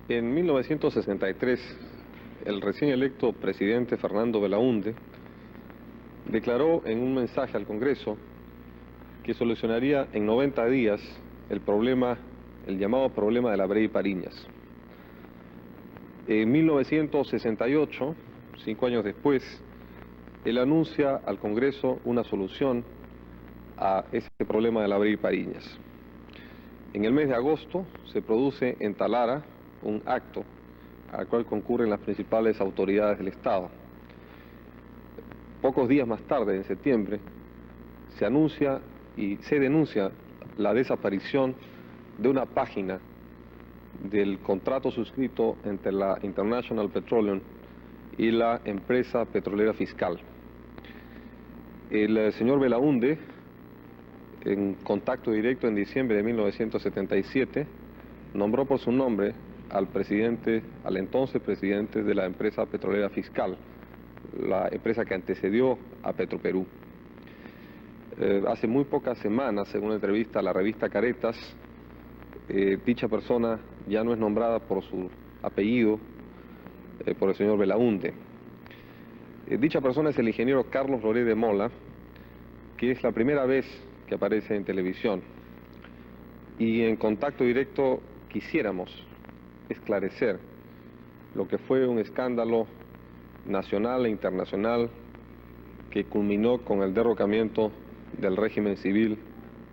En 1963, el recién electo presidente Fernando Belaúnde declaró en un mensaje al Congreso que solucionaría en 90 días el llamado problema de la Brea y Pariñas. En 1968, 5 años después, él anuncia al Congreso una solución a ese problema de la Brea y Pariñas. En el mes de agosto se produce en Talara un acto al cual concurren las principales autoridades del Estado. Pocos días más tarde, en septiembre, se anuncia y se denuncia la desaparición de una página del contrato suscrito entre la International Petroleum y la empresa petrolera fiscal. El señor Belaúnde, en contacto directo en diciembre de 1977, nombró por su nombre al entonces presidente de la empresa petrolera fiscal, la empresa que antecedió a Petroperú. Hace muy pocas semanas, según una entrevista a la revista Caretas, dicha persona ya no es nombrada por su apellido, por el señor Belaúnde. Dicha persona es el ingeniero Carlos Loret de Mola, que es la primera vez que aparece en televisión. Y en contacto directo quisiéramos esclarecer lo que fue un escándalo nacional e internacional que culminó con el derrocamiento del régimen civil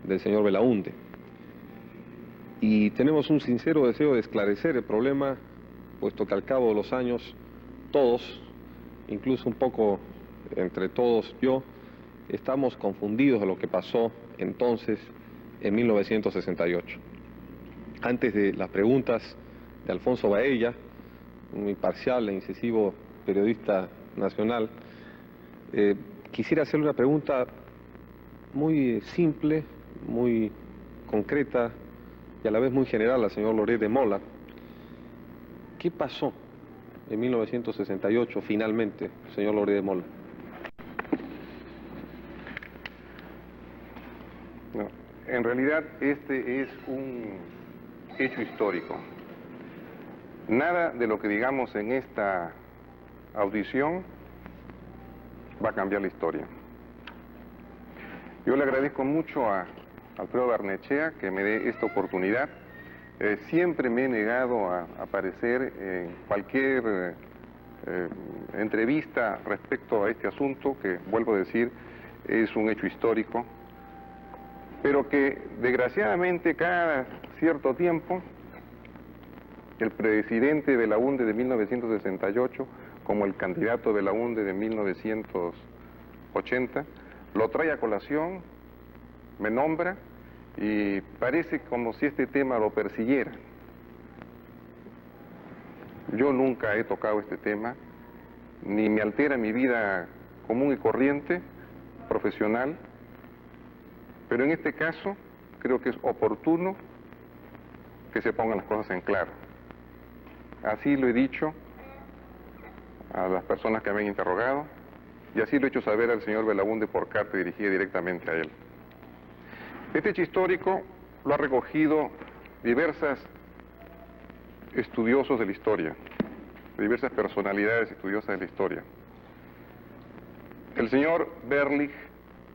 del señor Belaúnde. Y tenemos un sincero deseo de esclarecer el problema, puesto que al cabo de los años todos, incluso un poco entre todos yo, estamos confundidos de lo que pasó entonces en 1968. Antes de las preguntas de Alfonso Baella, un imparcial e incisivo periodista nacional, quisiera hacerle una pregunta muy simple, muy concreta y a la vez muy general al señor Loret de Mola. ¿Qué pasó en 1968 finalmente, señor Loret de Mola? No, en realidad este es un hecho histórico. Nada de lo que digamos en esta audición va a cambiar la historia. Yo le agradezco mucho a Alfredo Barnechea que me dé esta oportunidad. Siempre me he negado a aparecer en cualquier entrevista respecto a este asunto, que vuelvo a decir, es un hecho histórico, pero que desgraciadamente cada cierto tiempo el presidente Belaúnde de 1968, como el candidato Belaúnde de 1980, lo trae a colación, me nombra y parece como si este tema lo persiguiera. Yo nunca he tocado este tema, ni me altera mi vida común y corriente, profesional, pero en este caso creo que es oportuno que se pongan las cosas en claro. Así lo he dicho a las personas que me han interrogado y así lo he hecho saber al señor Belaúnde por carta dirigida directamente a él. Este hecho histórico lo ha recogido diversos estudiosos de la historia, diversas personalidades estudiosas de la historia. El señor Berlich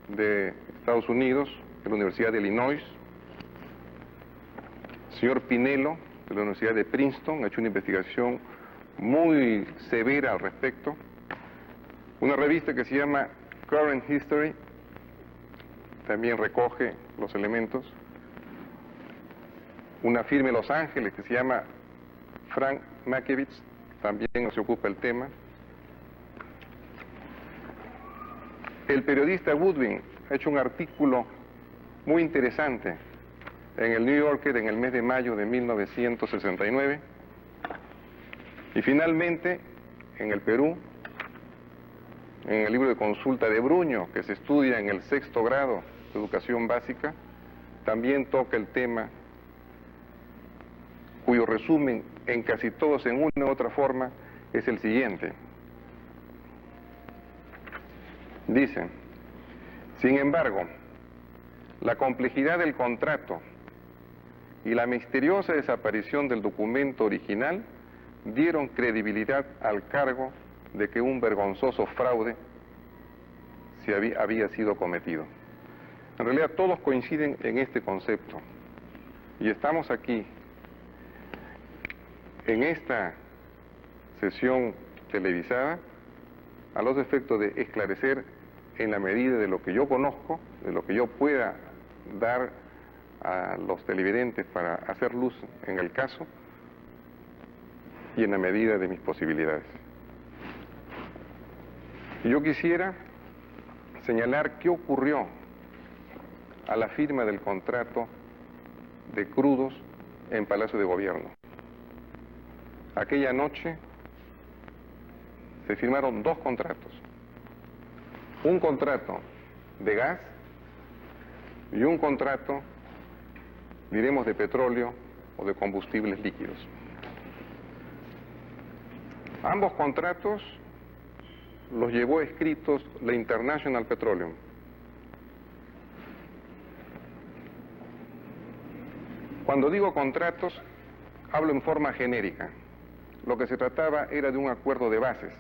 de Estados Unidos, de la Universidad de Illinois, el señor Pinello de la Universidad de Princeton, ha hecho una investigación muy severa al respecto. Una revista que se llama Current History también recoge los elementos. Una firma en Los Ángeles que se llama Frank Mankiewicz también se ocupa el tema. El periodista Woodwin ha hecho un artículo muy interesante en el New Yorker en el mes de mayo de 1969. Y finalmente, en el Perú, en el libro de consulta de Bruño, que se estudia en el 6º grado de educación básica, también toca el tema, cuyo resumen en casi todos, en una u otra forma, es el siguiente. Dice, sin embargo, la complejidad del contrato y la misteriosa desaparición del documento original dieron credibilidad al cargo de que un vergonzoso fraude había sido cometido. En realidad todos coinciden en este concepto y estamos aquí en esta sesión televisada a los efectos de esclarecer en la medida de lo que yo conozco, de lo que yo pueda dar a los televidentes para hacer luz en el caso y en la medida de mis posibilidades. Y yo quisiera señalar qué ocurrió a la firma del contrato de crudos en Palacio de Gobierno. Aquella noche se firmaron dos contratos. Un contrato de gas y un contrato, diremos, de petróleo o de combustibles líquidos. Ambos contratos los llevó escritos la International Petroleum. Cuando digo contratos, hablo en forma genérica. Lo que se trataba era de un acuerdo de bases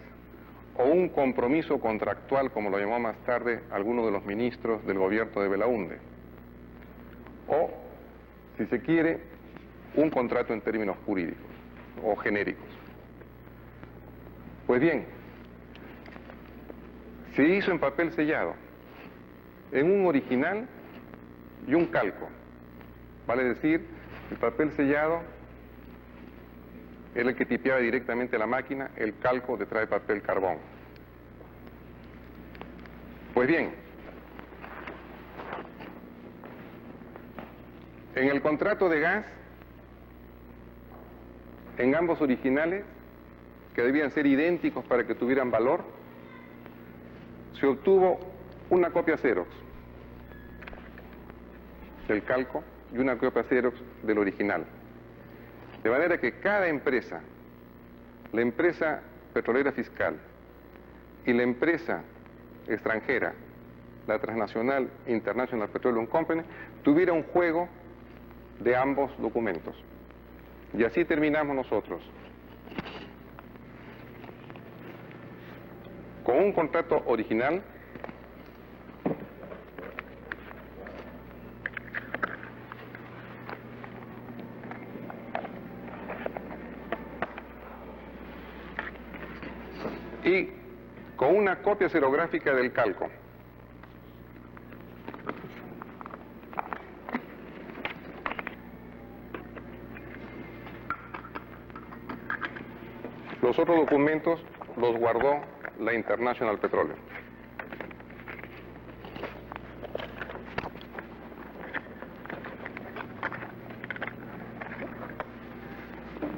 o un compromiso contractual, como lo llamó más tarde alguno de los ministros del gobierno de Belaúnde, o, si se quiere, un contrato en términos jurídicos o genéricos. Pues bien, se hizo en papel sellado, en un original y un calco. Vale decir, el papel sellado era el que tipeaba directamente la máquina, el calco detrás de papel carbón. Pues bien, en el contrato de gas, en ambos originales, que debían ser idénticos para que tuvieran valor, se obtuvo una copia Xerox del calco y una copia Xerox del original. De manera que cada empresa, la empresa petrolera fiscal y la empresa extranjera, la transnacional International Petroleum Company, tuviera un juego de ambos documentos. Y así terminamos nosotros, con un contrato original y con una copia xerográfica del calco. Los otros documentos los guardó la International Petroleum.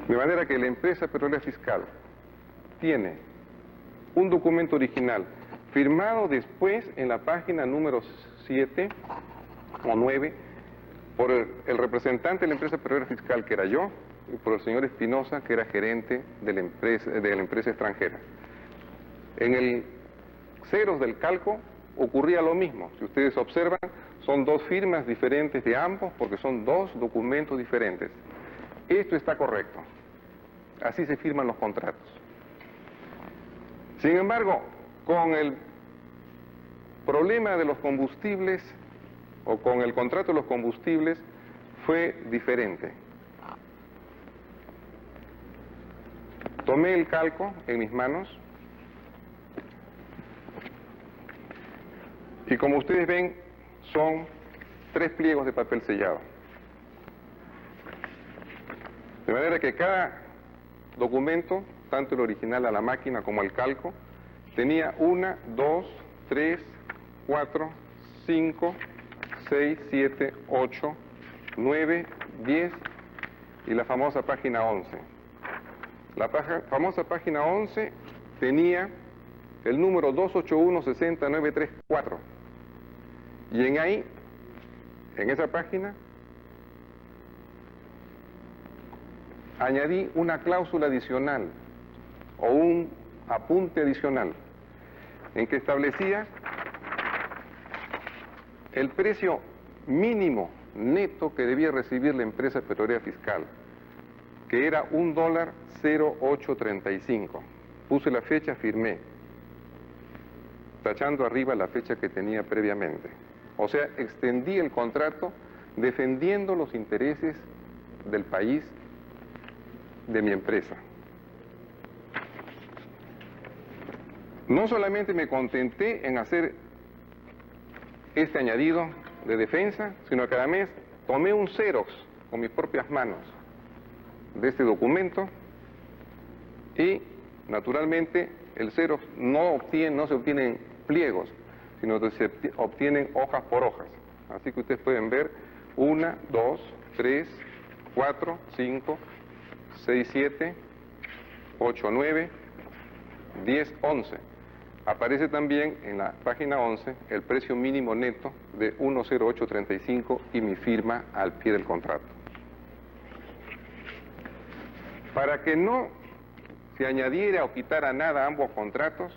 De manera que la empresa petrolera fiscal tiene un documento original firmado después en la página número 7 o 9 por el representante de la empresa petrolera fiscal, que era yo, y por el señor Espinosa, que era gerente de la empresa extranjera. En el Xerox del calco ocurría lo mismo. Si ustedes observan, son dos firmas diferentes de ambos porque son dos documentos diferentes. Esto está correcto. Así se firman los contratos. Sin embargo, con el problema de los combustibles o con el contrato de los combustibles fue diferente. Tomé el calco en mis manos y, como ustedes ven, son 3 pliegos de papel sellado. De manera que cada documento, tanto el original a la máquina como el calco, tenía 1, 2, 3, 4, 5, 6, 7, 8, 9, 10 y la famosa página 11. La famosa página 11 tenía el número 281-60934 y en esa página, añadí una cláusula adicional o un apunte adicional en que establecía el precio mínimo neto que debía recibir la empresa petrolera fiscal, que era $1.0835. Puse la fecha, firmé, tachando arriba la fecha que tenía previamente. O sea, extendí el contrato defendiendo los intereses del país, de mi empresa. No solamente me contenté en hacer este añadido de defensa, sino que además tomé un xerox con mis propias manos de este documento y, naturalmente, el xerox no se obtienen pliegos, sino que se obtienen hojas por hojas. Así que ustedes pueden ver 1, 2, 3, 4, 5, 6, 7, 8, 9, 10, 11. Aparece también en la página 11 el precio mínimo neto de 1.0835 y mi firma al pie del contrato. Para que no se añadiera o quitara nada a ambos contratos,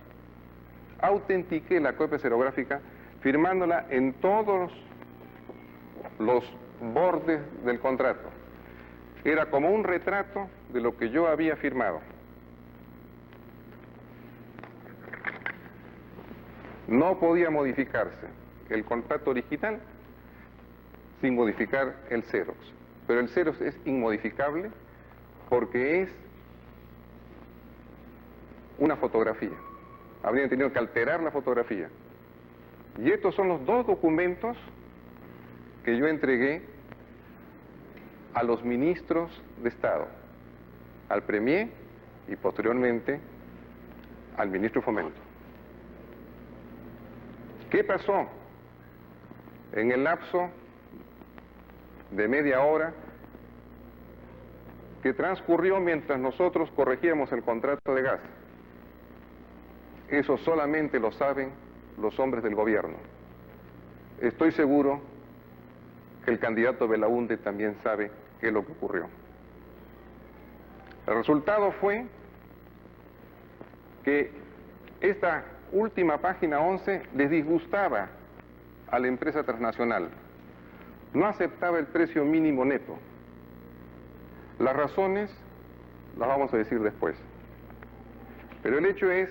autentiqué la copia xerográfica firmándola en todos los bordes del contrato. Era como un retrato de lo que yo había firmado. No podía modificarse el contrato original sin modificar el xerox. Pero el xerox es inmodificable porque es una fotografía. Habrían tenido que alterar la fotografía. Y estos son los dos documentos que yo entregué a los ministros de Estado, al Premier y posteriormente al ministro de Fomento. ¿Qué pasó? En el lapso de media hora que transcurrió mientras nosotros corregíamos el contrato de gas. Eso solamente lo saben los hombres del gobierno. Estoy seguro que el candidato Belaúnde también sabe qué es lo que ocurrió. El resultado fue que esta última página 11 les disgustaba a la empresa transnacional. No aceptaba el precio mínimo neto. Las razones las vamos a decir después. Pero el hecho es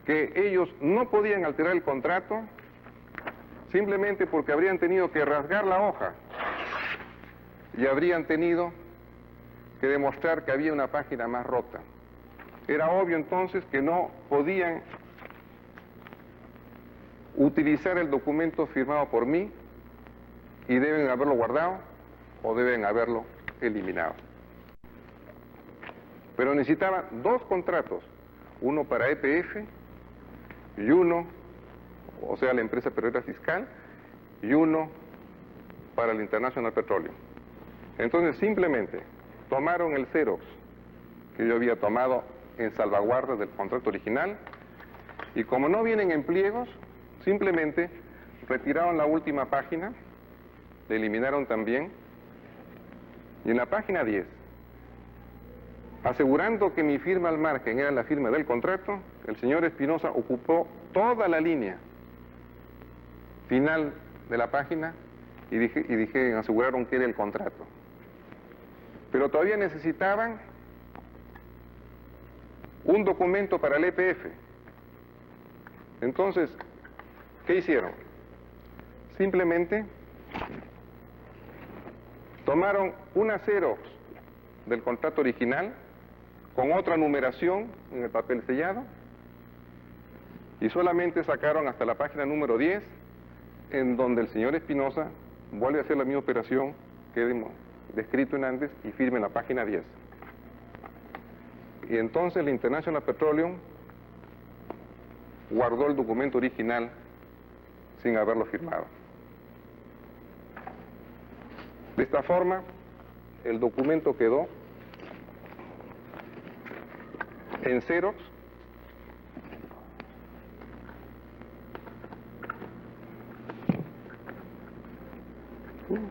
que ellos no podían alterar el contrato simplemente porque habrían tenido que rasgar la hoja y habrían tenido que demostrar que había una página más rota. Era obvio entonces que no podían utilizar el documento firmado por mí y deben haberlo guardado o deben haberlo eliminado. Pero necesitaba dos contratos, uno para EPF y uno, o sea, la empresa petrolera fiscal, y uno para el International Petroleum. Entonces simplemente tomaron el xerox que yo había tomado en salvaguarda del contrato original y como no vienen en pliegos, simplemente retiraron la última página, la eliminaron también, y en la página 10, asegurando que mi firma al margen era la firma del contrato, el señor Espinosa ocupó toda la línea final de la página y aseguraron que era el contrato. Pero todavía necesitaban un documento para el EPF. Entonces, ¿qué hicieron? Simplemente tomaron una xerox del contrato original con otra numeración en el papel sellado y solamente sacaron hasta la página número 10 en donde el señor Espinosa vuelve a hacer la misma operación que hemos descrito en antes y firme en la página 10. Y entonces la International Petroleum guardó el documento original sin haberlo firmado. De esta forma, el documento quedó en xerox Bueno.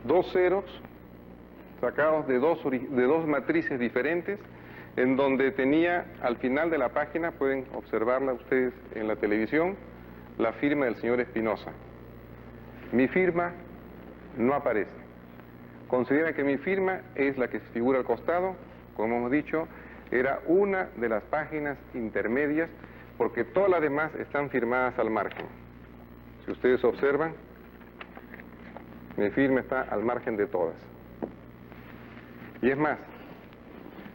Dos ceros sacados de dos matrices diferentes, en donde tenía al final de la página, pueden observarla ustedes en la televisión, la firma del señor Espinosa. Mi firma no aparece. Considera que mi firma es la que figura al costado, como hemos dicho, era una de las páginas intermedias, porque todas las demás están firmadas al margen. Si ustedes observan, mi firma está al margen de todas. Y es más,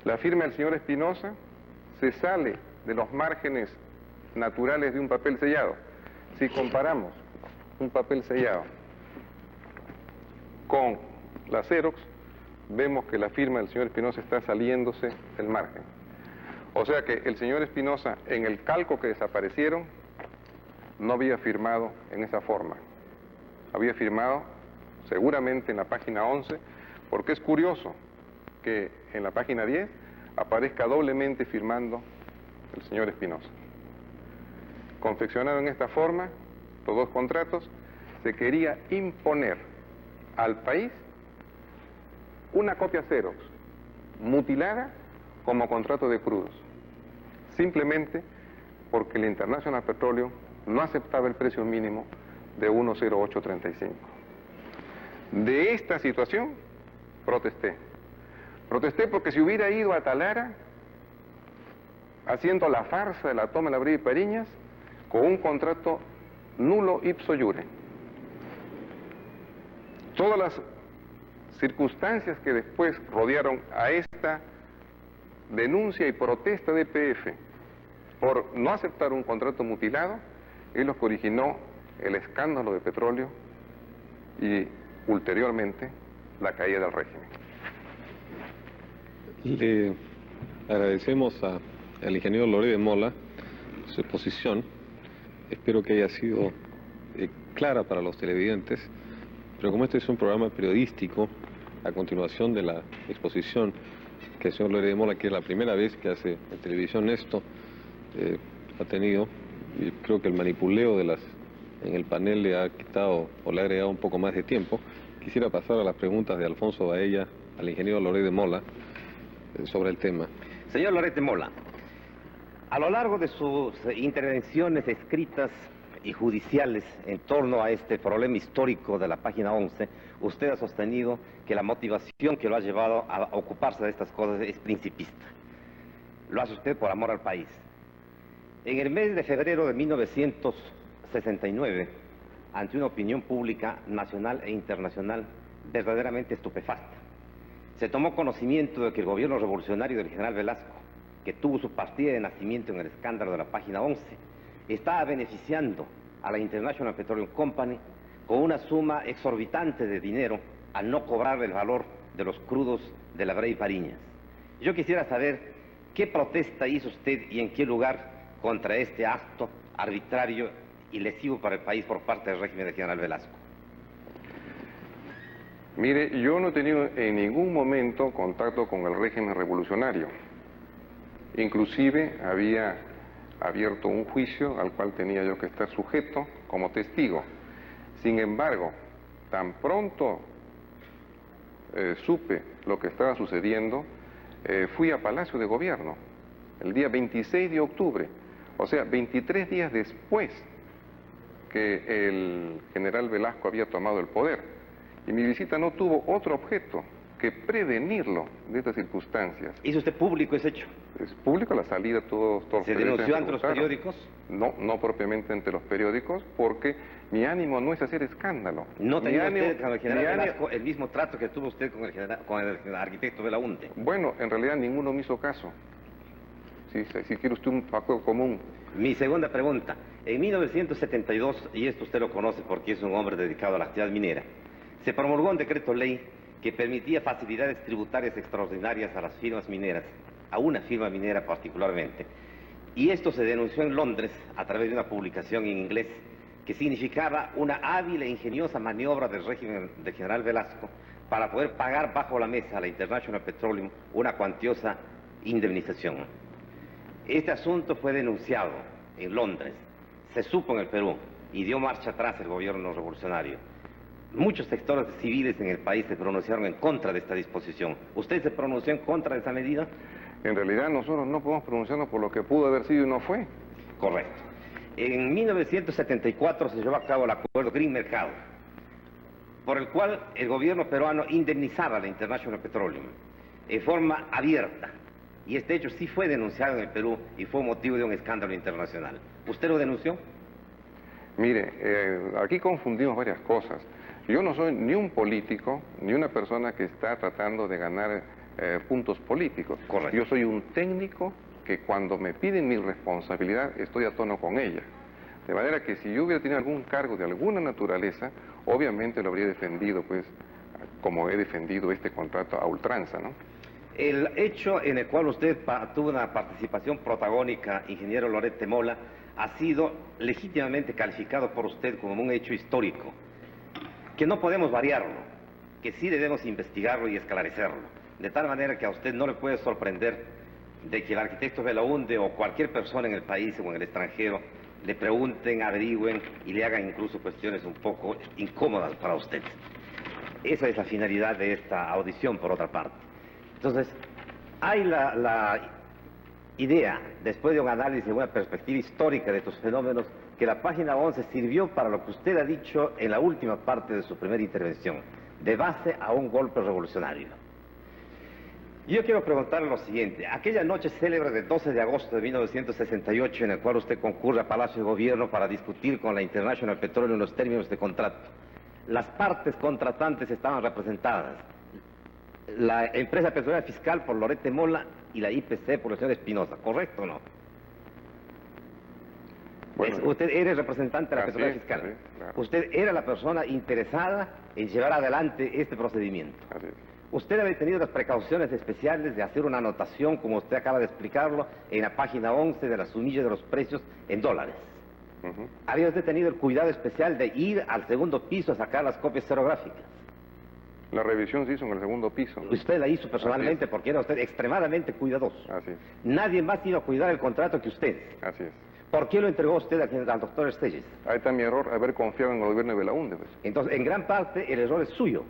la firma del señor Espinosa se sale de los márgenes naturales de un papel sellado. Si comparamos un papel sellado con la Xerox, vemos que la firma del señor Espinosa está saliéndose del margen. O sea que el señor Espinosa, en el calco que desaparecieron, no había firmado en esa forma. Había firmado seguramente en la página 11, porque es curioso que en la página 10 aparezca doblemente firmando el señor Espinosa. Confeccionado en esta forma, los dos contratos, se quería imponer al país una copia Xerox, mutilada como contrato de crudos, simplemente porque el International Petroleum no aceptaba el precio mínimo de 10835. De esta situación protesté. Protesté porque si hubiera ido a Talara haciendo la farsa de la toma de la Brida y Pariñas con un contrato nulo ipso iure. Todas las circunstancias que después rodearon a esta denuncia y protesta de YPF por no aceptar un contrato mutilado es lo que originó el escándalo de petróleo y ulteriormente la caída del régimen. Le agradecemos al ingeniero Loret de Mola su exposición. Espero que haya sido clara para los televidentes, pero como este es un programa periodístico, a continuación de la exposición que el señor Loret de Mola, que es la primera vez que hace en televisión esto, ha tenido, y creo que el manipuleo en el panel le ha quitado o le ha agregado un poco más de tiempo. Quisiera pasar a las preguntas de Alfonso Baella al ingeniero Loret de Mola sobre el tema. Señor Loret de Mola, a lo largo de sus intervenciones escritas y judiciales en torno a este problema histórico de la página 11, usted ha sostenido que la motivación que lo ha llevado a ocuparse de estas cosas es principista. Lo hace usted por amor al país. En el mes de febrero de 1969, ante una opinión pública nacional e internacional verdaderamente estupefacta, se tomó conocimiento de que el gobierno revolucionario del general Velasco, que tuvo su partida de nacimiento en el escándalo de la página 11, estaba beneficiando a la International Petroleum Company con una suma exorbitante de dinero al no cobrar el valor de los crudos de la Brida y Pariñas. Yo quisiera saber qué protesta hizo usted y en qué lugar contra este acto arbitrario y lesivo para el país por parte del régimen del general Velasco. Mire, yo no he tenido en ningún momento contacto con el régimen revolucionario. Inclusive había abierto un juicio al cual tenía yo que estar sujeto como testigo. Sin embargo, tan pronto supe lo que estaba sucediendo, fui a Palacio de Gobierno el día 26 de octubre, o sea, 23 días después que el general Velasco había tomado el poder. Y mi visita no tuvo otro objeto que prevenirlo de estas circunstancias. ¿Hizo usted público ese hecho? Es público la salida, todos ¿Se denunció ante los periódicos? No, no propiamente ante los periódicos, porque mi ánimo no es hacer escándalo. ¿No tenía usted con el general Velasco el mismo trato que tuvo usted con el arquitecto Belaunte? Bueno, en realidad ninguno me hizo caso. Si quiere usted un factor común. Mi segunda pregunta. En 1972, y esto usted lo conoce porque es un hombre dedicado a la actividad minera, se promulgó un decreto ley que permitía facilidades tributarias extraordinarias a las firmas mineras, a una firma minera particularmente, y esto se denunció en Londres a través de una publicación en inglés que significaba una hábil e ingeniosa maniobra del régimen del general Velasco para poder pagar bajo la mesa a la International Petroleum una cuantiosa indemnización. Este asunto fue denunciado en Londres, se supo en el Perú y dio marcha atrás el gobierno revolucionario. Muchos sectores civiles en el país se pronunciaron en contra de esta disposición. ¿Usted se pronunció en contra de esa medida? En realidad nosotros no podemos pronunciarnos por lo que pudo haber sido y no fue. Correcto. En 1974 se llevó a cabo el acuerdo Green Mercado, por el cual el gobierno peruano indemnizaba a la International Petroleum en forma abierta. Y este hecho sí fue denunciado en el Perú y fue motivo de un escándalo internacional. ¿Usted lo denunció? Mire, aquí confundimos varias cosas. Yo no soy ni un político, ni una persona que está tratando de ganar puntos políticos. Correcto. Yo soy un técnico que cuando me piden mi responsabilidad estoy a tono con ella. De manera que si yo hubiera tenido algún cargo de alguna naturaleza, obviamente lo habría defendido, pues, como he defendido este contrato a ultranza, ¿no? El hecho en el cual usted tuvo una participación protagónica, ingeniero Loret de Mola, ha sido legítimamente calificado por usted como un hecho histórico, que no podemos variarlo, que sí debemos investigarlo y esclarecerlo, de tal manera que a usted no le puede sorprender de que el arquitecto Belaúnde o cualquier persona en el país o en el extranjero le pregunten, averigüen y le hagan incluso cuestiones un poco incómodas para usted. Esa es la finalidad de esta audición, por otra parte. Entonces, hay la idea, después de un análisis de una perspectiva histórica de estos fenómenos, que la página 11 sirvió para lo que usted ha dicho en la última parte de su primera intervención, de base a un golpe revolucionario. Yo quiero preguntarle lo siguiente: aquella noche célebre del 12 de agosto de 1968, en el cual usted concurre a Palacio de Gobierno para discutir con la International Petroleum los términos de contrato, las partes contratantes estaban representadas. La empresa petrolera fiscal por Loret de Mola y la IPC por el señor Espinosa, ¿correcto o no? Bueno, usted era el representante de la petrolera es, fiscal. claro. Usted era la persona interesada en llevar adelante este procedimiento. Así es. Usted había tenido las precauciones especiales de hacer una anotación, como usted acaba de explicarlo, en la página 11 de la sumilla de los precios en dólares. Había usted tenido el cuidado especial de ir al segundo piso a sacar las copias xerográficas. La revisión se hizo en el segundo piso. Usted la hizo personalmente porque era usted extremadamente cuidadoso. Así es. Nadie más iba a cuidar el contrato que usted. Así es. ¿Por qué lo entregó usted al doctor Estelles? Ahí está mi error, haber confiado en el gobierno de Belaúnde, pues. Entonces, en gran parte, el error es suyo.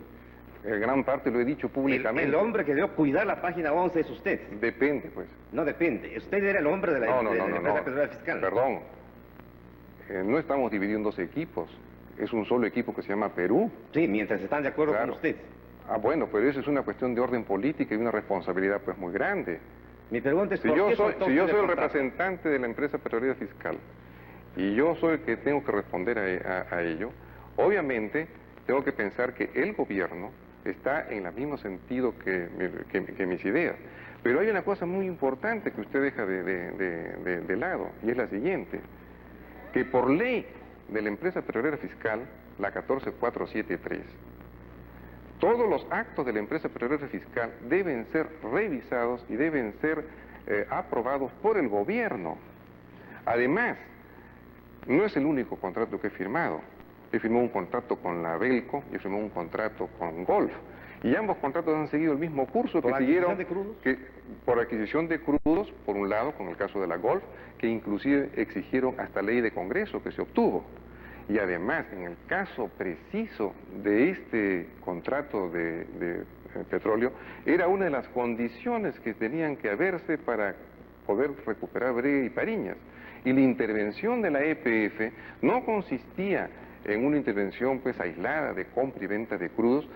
En gran parte lo he dicho públicamente. El hombre que debió cuidar la página 11 es usted. Depende, pues. No depende. Usted era el hombre de la empresa petrolera fiscal. Perdón. No estamos dividiendo dos equipos. Es un solo equipo que se llama Perú. Sí, mientras están de acuerdo Claro. con usted. Ah, bueno, pero eso es una cuestión de orden política y una responsabilidad, pues, muy grande. Mi pregunta es, Si ¿por yo qué soy, soltó si yo usted soy el el contrato? representante de la empresa petrolera fiscal y yo soy el que tengo que responder a ello, obviamente tengo que pensar que el gobierno está en el mismo sentido que mis ideas. Pero hay una cosa muy importante que usted deja de lado, y es la siguiente: que por ley de la empresa petrolera fiscal, la 14473, todos los actos de la empresa petrolera fiscal deben ser revisados y deben ser aprobados por el gobierno. Además, no es el único contrato que he firmado. He firmado un contrato con la Belco y he firmado un contrato con Golf. Y ambos contratos han seguido el mismo curso que siguieron... ¿Por adquisición de crudos? Por adquisición de crudos, por un lado, con el caso de la Golf, que inclusive exigieron hasta ley de Congreso que se obtuvo. Y además, en el caso preciso de este contrato de petróleo, era una de las condiciones que tenían que haberse para poder recuperar Brega y Pariñas. Y la intervención de la EPF no consistía en una intervención, pues, aislada de compra y venta de crudos,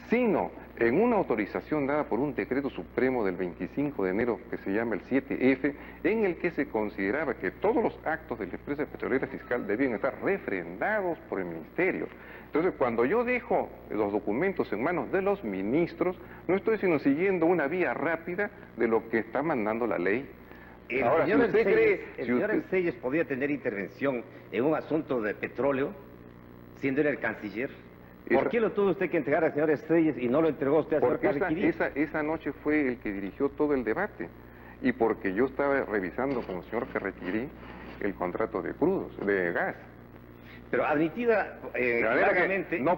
sino en una autorización dada por un decreto supremo del 25 de enero que se llama el 7F, en el que se consideraba que todos los actos de la empresa petrolera fiscal debían estar refrendados por el ministerio. Entonces, cuando yo dejo los documentos en manos de los ministros, no estoy sino siguiendo una vía rápida de lo que está mandando la ley. Ahora, si usted cree... ¿El señor Estelles podía tener intervención en un asunto de petróleo, siendo él el canciller? ¿Por qué lo tuvo usted que entregar al señor Estelles y no lo entregó usted al señor Carriquiri? Esa noche fue el que dirigió todo el debate, y porque yo estaba revisando con el señor Carriquiri el contrato de crudos, de gas. Pero admitida claramente... No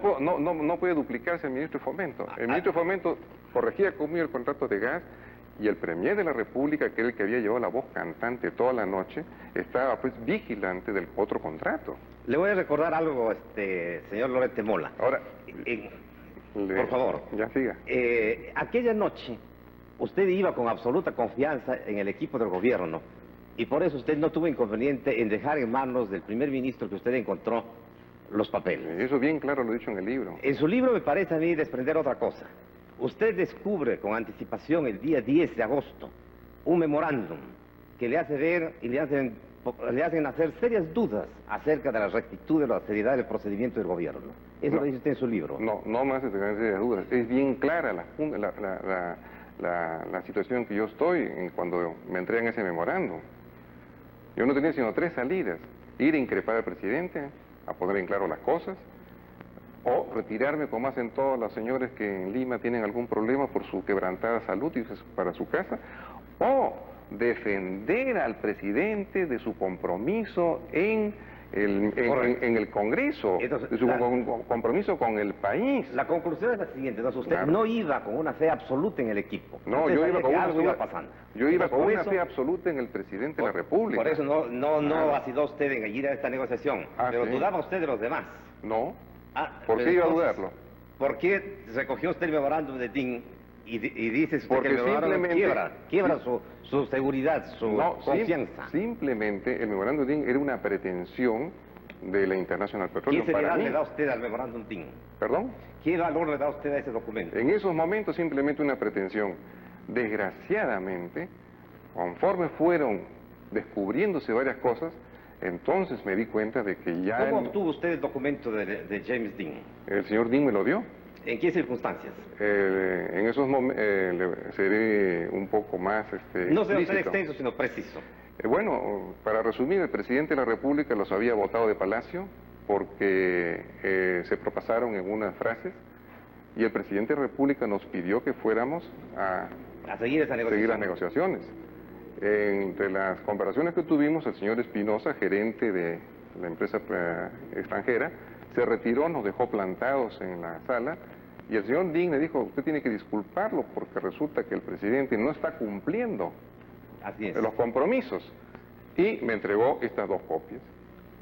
puede duplicarse el ministro de Fomento. El ministro de Fomento corregía conmigo el contrato de gas Y el Premier de la República, que era el que había llevado la voz cantante toda la noche, estaba pues vigilante del otro contrato. Le voy a recordar algo, señor Loret de Mola. Ahora, por favor. Ya siga. Aquella noche, usted iba con absoluta confianza en el equipo del gobierno, y por eso usted no tuvo inconveniente en dejar en manos del primer ministro que usted encontró los papeles. Eso bien claro lo he dicho en el libro. En su libro me parece a mí desprender otra cosa. Usted descubre con anticipación el día 10 de agosto un memorándum que le hace ver y le hacen nacer serias dudas acerca de la rectitud de la seriedad del procedimiento del gobierno. Eso lo dice usted en su libro. No más de serias dudas. Es bien clara la situación que yo estoy cuando me entregan ese memorándum. Yo no tenía sino 3 salidas: ir a increpar al presidente, a poner en claro las cosas, o retirarme como hacen todos los señores que en Lima tienen algún problema por su quebrantada salud y para su casa, o defender al presidente de su compromiso en el Congreso, entonces, de su compromiso con el país. La conclusión es la siguiente: entonces usted no iba con una fe absoluta en el equipo. No, usted yo iba con algo iba pasando. Yo iba con una eso, fe absoluta en el presidente de la República. Por eso no vaciló usted en ir a esta negociación. Pero sí. ¿dudaba usted de los demás? No. ¿Por qué iba a dudarlo? ¿Por qué recogió usted el memorándum de Dean y dice usted Porque que el memorándum quiebra sí. su seguridad, su confianza? Simplemente el memorándum de Dean era una pretensión de la International Petroleum. ¿Qué seriedad le da usted al memorándum Dean? ¿Perdón? ¿Qué valor le da usted a ese documento? En esos momentos simplemente una pretensión. Desgraciadamente, conforme fueron descubriéndose varias cosas, entonces me di cuenta de que ya... ¿Cómo obtuvo usted el documento de James Dean? El señor Dean me lo dio. ¿En qué circunstancias? En esos momentos seré un poco más... no sea usted explícito. extenso, sino preciso. Bueno, para resumir, el presidente de la República los había votado de Palacio porque se propasaron en unas frases, y el presidente de la República nos pidió que fuéramos a seguir esa negociación. seguir las negociaciones. Entre las comparaciones que tuvimos, el señor Espinosa, gerente de la empresa extranjera, se retiró, nos dejó plantados en la sala, y el señor Dean le dijo: usted tiene que disculparlo porque resulta que el presidente no está cumpliendo los compromisos. Y me entregó estas 2 copias.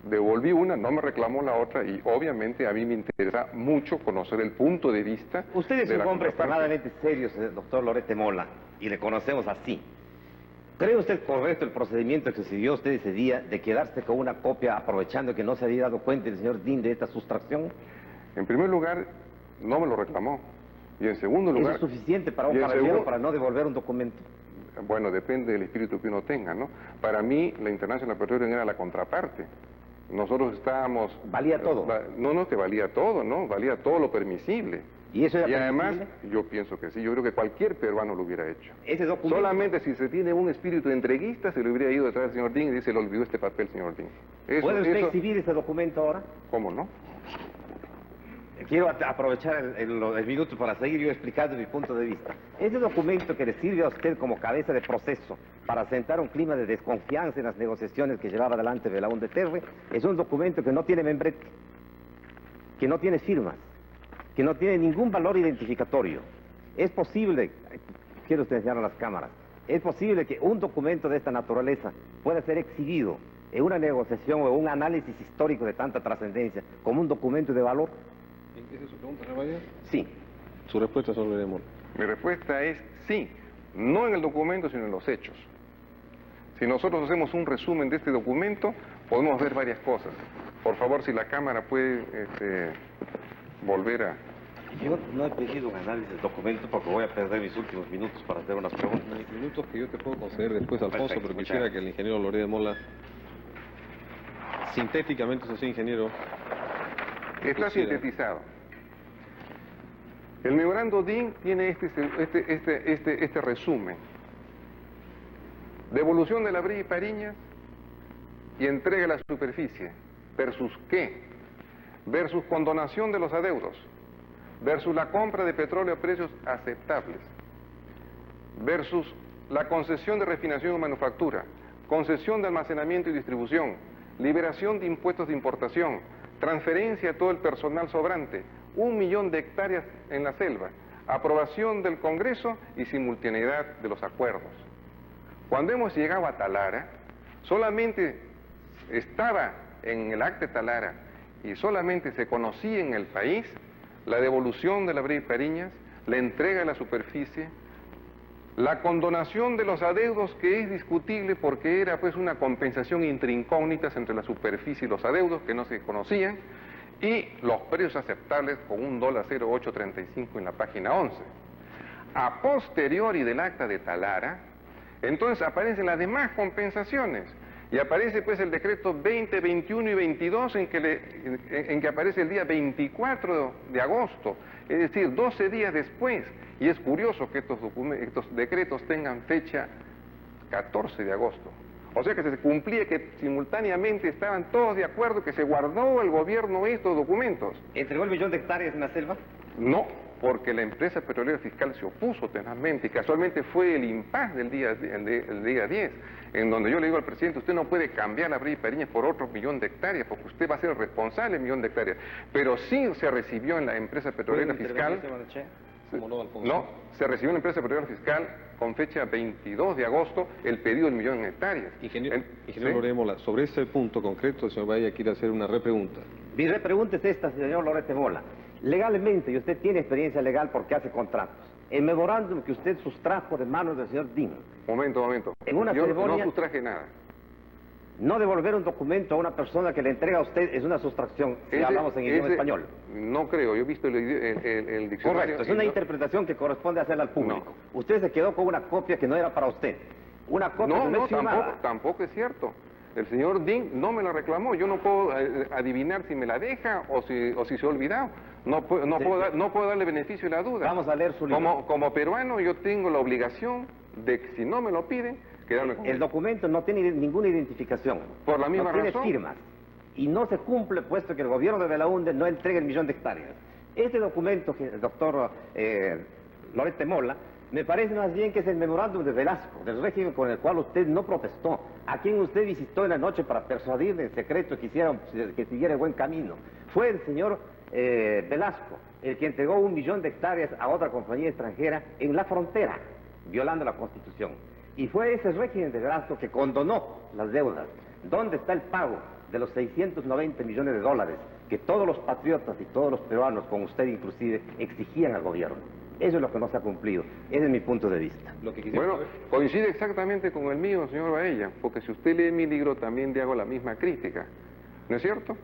Devolví una, no me reclamó la otra, y obviamente a mí me interesa mucho conocer el punto de vista. Usted es de un la hombre contraparte. extremadamente serio, doctor Loret de Mola, y le conocemos así. ¿Cree usted correcto el procedimiento que siguió usted ese día de quedarse con una copia aprovechando que no se había dado cuenta el señor Dean de esta sustracción? En primer lugar, no me lo reclamó. Y en segundo lugar... ¿Eso es suficiente para un caballero para no devolver un documento? Bueno, depende del espíritu que uno tenga, ¿no? Para mí, la International Petroleum era la contraparte. Nosotros estábamos... ¿Valía todo? No, que valía todo, ¿no? Valía todo lo permisible. ¿Y eso era Y además, permisible? yo pienso que sí, yo creo que cualquier peruano lo hubiera hecho. Ese documento... Solamente si se tiene un espíritu entreguista, se le hubiera ido detrás del señor Dean y dice: le olvidó este papel, señor Dean. ¿Puede usted exhibir ese documento ahora? ¿Cómo no? Quiero aprovechar el minuto para seguir yo explicando mi punto de vista. Ese documento que le sirve a usted como cabeza de proceso para sentar un clima de desconfianza en las negociaciones que llevaba adelante Belaúnde Terry, es un documento que no tiene membrete, que no tiene firmas, que no tiene ningún valor identificatorio. Es posible, quiero usted enseñar a las cámaras, es posible que un documento de esta naturaleza pueda ser exhibido en una negociación o un análisis histórico de tanta trascendencia como un documento de valor. ¿Esa es su pregunta, señor Valle? Sí. Su respuesta, señor Loret de Mola. Mi respuesta es sí, no en el documento, sino en los hechos. Si nosotros hacemos un resumen de este documento, podemos ver varias cosas. Por favor, si la cámara puede volver a... Yo no he pedido un análisis del documento porque voy a perder mis últimos minutos para hacer unas preguntas. Minutos que yo te puedo conceder después, Alfonso, Perfecto, pero quisiera que el ingeniero Loret de Mola, sintéticamente, eso sí, ingeniero... Está sintetizado. El memorando Dean tiene este resumen. Devolución de la Bría y Pariñas y entrega a la superficie. ¿Versus qué? Versus condonación de los adeudos. Versus la compra de petróleo a precios aceptables. Versus la concesión de refinación y manufactura. Concesión de almacenamiento y distribución. Liberación de impuestos de importación. Transferencia a todo el personal sobrante. 1 millón de hectáreas en la selva. aprobación del Congreso y simultaneidad de los acuerdos. Cuando hemos llegado a Talara, solamente estaba en el acta de Talara y solamente se conocía en el país la devolución de la Brea y Pariñas, la entrega de la superficie, la condonación de los adeudos, que es discutible porque era pues una compensación entre incógnitas entre la superficie y los adeudos que no se conocían, y los precios aceptables con $0.0835 en la página 11. A posteriori del acta de Talara, entonces aparecen las demás compensaciones, y aparece pues el decreto 20, 21 y 22 en que aparece el día 24 de agosto, es decir, 12 días después, y es curioso que estos decretos tengan fecha 14 de agosto. O sea que se cumplía que simultáneamente estaban todos de acuerdo que se guardó el gobierno estos documentos. ¿Entregó el 1.000.000 de hectáreas en la selva? No, porque la empresa petrolera fiscal se opuso tenazmente, y casualmente fue el impas del día 10, en donde yo le digo al presidente: usted no puede cambiar la Brea y Pariñas por otro 1.000.000 de hectáreas, porque usted va a ser el responsable del 1.000.000 de hectáreas. Pero sí se recibió en la empresa petrolera fiscal... No, se recibió en la empresa petrolera fiscal con fecha 22 de agosto el pedido del 1.000.000 de hectáreas. Ingeniero ¿sí? Loret de Mola, sobre ese punto concreto, el señor Bahía quiere hacer una repregunta. Mi repregunta es esta, señor Loret de Mola. Legalmente, y usted tiene experiencia legal porque hace contratos, el memorándum que usted sustrajo de manos del señor Dean... Momento. En una Yo ceremonia... no sustraje nada. No devolver un documento a una persona que le entrega a usted es una sustracción, si hablamos en idioma español. No creo, yo he visto el diccionario... Correcto, es una interpretación que corresponde hacerla al público. No. Usted se quedó con una copia que no era para usted. Una copia no, tampoco es cierto. El señor Dean no me la reclamó. Yo no puedo adivinar si me la deja o si se ha olvidado. No puedo darle beneficio de la duda. Vamos a leer su libro. Como peruano yo tengo la obligación de que si no me lo piden, quedarme con él. El documento no tiene ninguna identificación. Por la misma razón. No tiene firmas. Y no se cumple puesto que el gobierno de Belaúnde no entrega el 1.000.000 de hectáreas. Este documento, que el doctor Loret de Mola, me parece más bien que es el memorándum de Velasco, del régimen con el cual usted no protestó, a quien usted visitó en la noche para persuadirle en secreto que siguiera el buen camino. Fue el señor Velasco el que entregó 1.000.000 de hectáreas a otra compañía extranjera en la frontera, violando la Constitución. Y fue ese régimen de Velasco que condonó las deudas. ¿Dónde está el pago de los $690 millones que todos los patriotas y todos los peruanos, con usted inclusive, exigían al gobierno? Eso es lo que no se ha cumplido. Ese es mi punto de vista. Bueno, coincide exactamente con el mío, señor Baella, porque si usted lee mi libro también le hago la misma crítica. ¿No es cierto?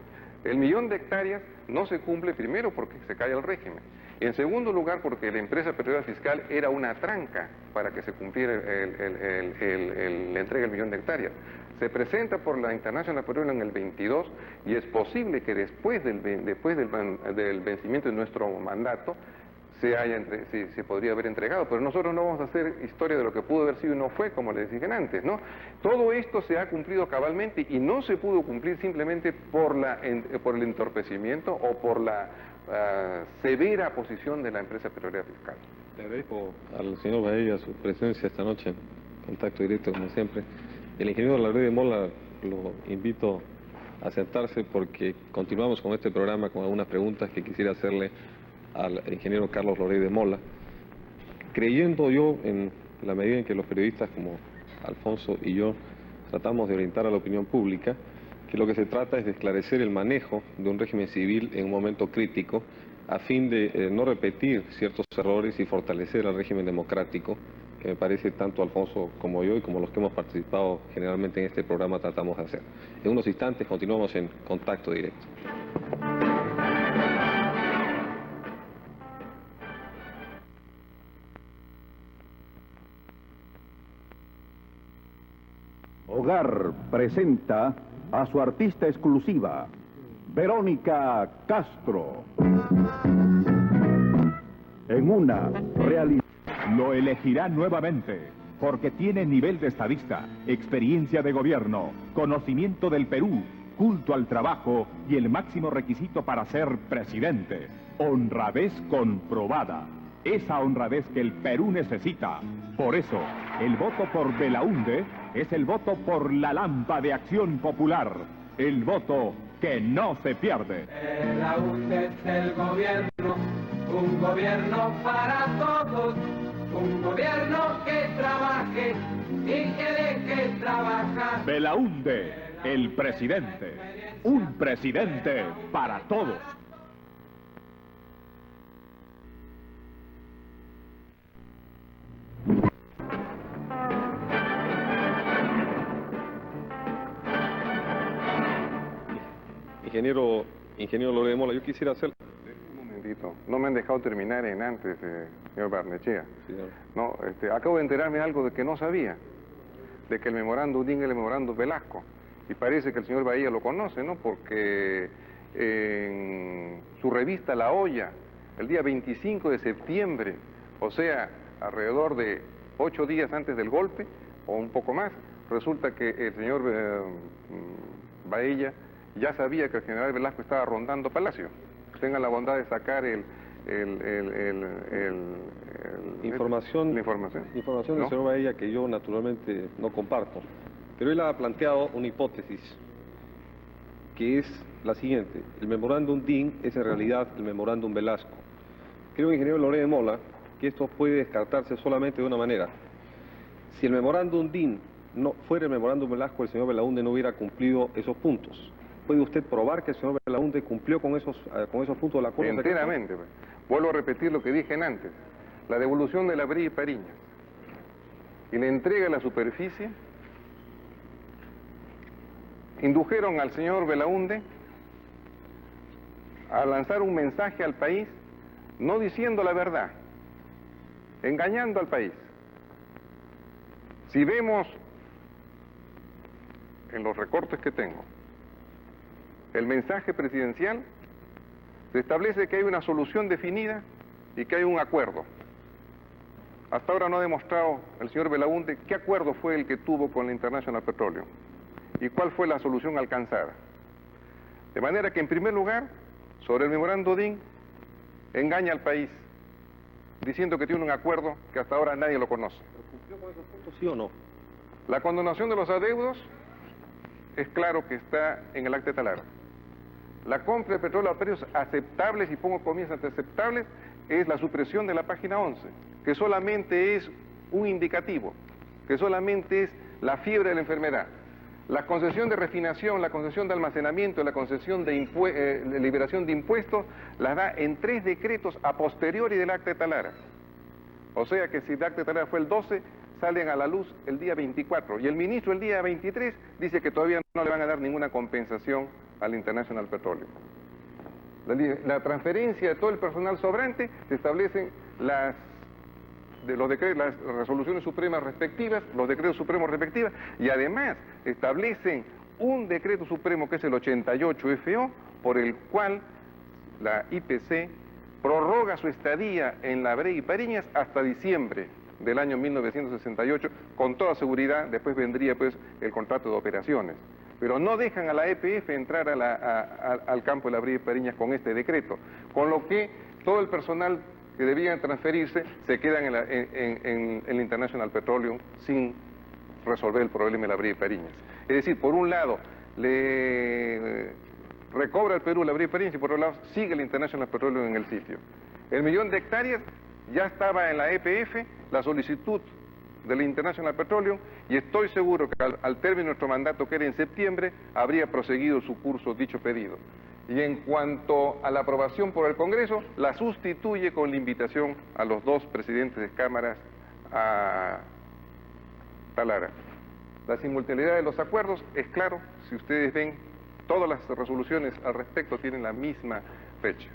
El 1.000.000 de hectáreas no se cumple, primero porque se cae el régimen, y en segundo lugar porque la empresa petrolera fiscal era una tranca para que se cumpliera la entrega del 1.000.000 de hectáreas. Se presenta por la International Petroleum en el 22, y es posible que después del vencimiento de nuestro mandato se podría haber entregado, pero nosotros no vamos a hacer historia de lo que pudo haber sido y no fue, como les dije antes, ¿no? Todo esto se ha cumplido cabalmente y no se pudo cumplir simplemente por el entorpecimiento o por la severa posición de la empresa petrolera fiscal. Le agradezco al señor Baella su presencia esta noche en contacto directo, como siempre. El ingeniero Loret de Mola lo invito a sentarse porque continuamos con este programa con algunas preguntas que quisiera hacerle al ingeniero Carlos Loret de Mola, creyendo yo, en la medida en que los periodistas como Alfonso y yo tratamos de orientar a la opinión pública, que lo que se trata es de esclarecer el manejo de un régimen civil en un momento crítico, a fin de no repetir ciertos errores y fortalecer al régimen democrático, que me parece tanto Alfonso como yo y como los que hemos participado generalmente en este programa tratamos de hacer. En unos instantes continuamos en contacto directo. Hogar presenta a su artista exclusiva, Verónica Castro. En una realidad. Lo elegirá nuevamente, porque tiene nivel de estadista, experiencia de gobierno, conocimiento del Perú, culto al trabajo y el máximo requisito para ser presidente: honradez comprobada. Esa honradez que el Perú necesita. Por eso, el voto por Belaúnde es el voto por la Lampa de Acción Popular. El voto que no se pierde. Belaúnde es el gobierno un gobierno para todos, un gobierno que trabaje y que deje trabajar. Belaúnde, el presidente. Un presidente para todos. Ingeniero Loret de Mola, yo quisiera hacer... Un momentito, no me han dejado terminar en antes, señor Barnechea. Sí, señor. No, acabo de enterarme de algo de que no sabía, de que el memorándum DIN es el memorándum Velasco, y parece que el señor Bahía lo conoce, ¿no? Porque en su revista La Olla, el día 25 de septiembre, o sea, alrededor de 8 días antes del golpe, o un poco más, resulta que el señor Bahía ya sabía que el general Velasco estaba rondando Palacio. Tengan la bondad de sacar la información del ¿no? señor Bahía que yo naturalmente no comparto. Pero él ha planteado una hipótesis que es la siguiente: el memorándum DIN es en realidad el memorándum Velasco. Creo, ingeniero Loret de Mola, que esto puede descartarse solamente de una manera. Si el memorándum DIN no fuera el memorándum Velasco, el señor Belaúnde no hubiera cumplido esos puntos. ¿Puede usted probar que el señor Belaúnde cumplió con esos puntos del acuerdo? Enteramente. Pues. Vuelvo a repetir lo que dije antes. La devolución de la Brea y Pariñas y la entrega de la superficie indujeron al señor Belaúnde a lanzar un mensaje al país, no diciendo la verdad, engañando al país. Si vemos en los recortes que tengo el mensaje presidencial, se establece que hay una solución definida y que hay un acuerdo. Hasta ahora no ha demostrado el señor Belaúnde qué acuerdo fue el que tuvo con la International Petroleum y cuál fue la solución alcanzada. De manera que, en primer lugar, sobre el memorando DIN, engaña al país, diciendo que tiene un acuerdo que hasta ahora nadie lo conoce. ¿Cumplió con esos puntos, sí o no? La condonación de los adeudos es claro que está en el acta de Talara. La compra de petróleo a precios aceptables, y pongo comillas ante aceptables, es la supresión de la página 11, que solamente es un indicativo, que solamente es la fiebre de la enfermedad. La concesión de refinación, la concesión de almacenamiento, la concesión de liberación de impuestos, las da en 3 decretos a posteriori del acta de Talara. O sea que si el acta de Talara fue el 12, salen a la luz el día 24. Y el ministro el día 23 dice que todavía no le van a dar ninguna compensación al International Petroleum. La transferencia de todo el personal sobrante, se establecen las resoluciones supremas respectivas, los decretos supremos respectivos, y además establecen un decreto supremo que es el 88 FO, por el cual la IPC prorroga su estadía en la Brea y Pariñas hasta diciembre del año 1968, con toda seguridad. Después vendría pues el contrato de operaciones, pero no dejan a la EPF entrar al campo de la Brea y Pariñas con este decreto, con lo que todo el personal que debían transferirse se quedan en el International Petroleum sin resolver el problema de la Brea y Pariñas. Es decir, por un lado le recobra el Perú la Brea y Pariñas y por otro lado sigue el International Petroleum en el sitio. El 1.000.000 de hectáreas ya estaba en la EPF, la solicitud del International Petroleum, y estoy seguro que al término de nuestro mandato, que era en septiembre, habría proseguido su curso dicho pedido. Y en cuanto a la aprobación por el Congreso, la sustituye con la invitación a los 2 presidentes de cámaras a Talara. La simultaneidad de los acuerdos es claro, si ustedes ven, todas las resoluciones al respecto tienen la misma fecha.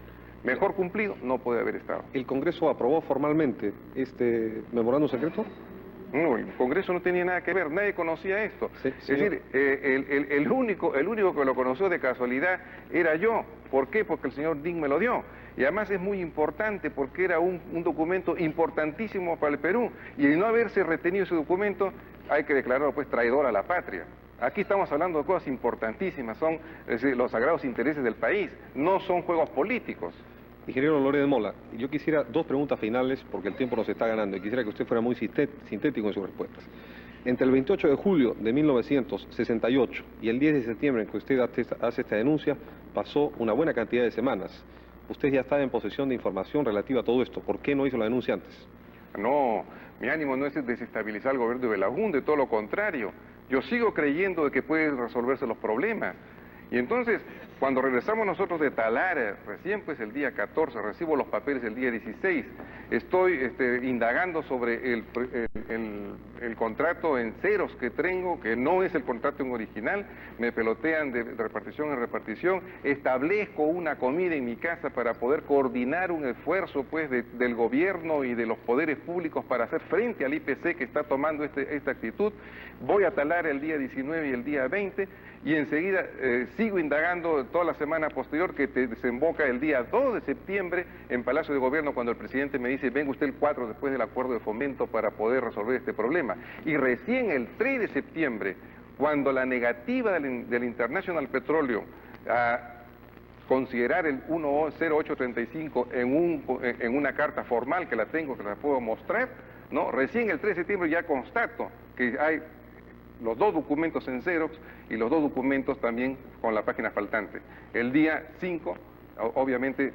Mejor cumplido no puede haber estado. ¿El Congreso aprobó formalmente este memorándum secreto? No, el Congreso no tenía nada que ver, nadie conocía esto. Sí, es decir, el único que lo conoció de casualidad era yo. ¿Por qué? Porque el señor DIN me lo dio. Y además es muy importante porque era un documento importantísimo para el Perú. Y el no haberse retenido ese documento, hay que declararlo pues traidor a la patria. Aquí estamos hablando de cosas importantísimas, son los sagrados intereses del país, no son juegos políticos. Ingeniero Loret de Mola, yo quisiera 2 preguntas finales porque el tiempo nos está ganando y quisiera que usted fuera muy sintético en sus respuestas. Entre el 28 de julio de 1968 y el 10 de septiembre en que usted hace esta denuncia, pasó una buena cantidad de semanas. Usted ya estaba en posesión de información relativa a todo esto. ¿Por qué no hizo la denuncia antes? No, mi ánimo no es desestabilizar el gobierno de Belaúnde, todo lo contrario. Yo sigo creyendo de que pueden resolverse los problemas. Y entonces, cuando regresamos nosotros de Talara, recién pues el día 14, recibo los papeles el día 16, estoy indagando sobre el contrato en ceros que tengo, que no es el contrato en original, me pelotean de repartición en repartición, establezco una comida en mi casa para poder coordinar un esfuerzo pues del gobierno y de los poderes públicos para hacer frente al IPC que está tomando esta actitud. Voy a Talara el día 19 y el día 20 y enseguida sigo indagando toda la semana posterior que desemboca el día 2 de septiembre en Palacio de Gobierno cuando el presidente me dice venga usted el 4 después del acuerdo de fomento para poder resolver este problema. Y recién el 3 de septiembre, cuando la negativa del International Petroleum a considerar el 10835 en una carta formal que la tengo, que la puedo mostrar, ¿no? Recién el 3 de septiembre ya constato que hay los dos documentos en Xerox y los dos documentos también con la página faltante. El día 5, obviamente,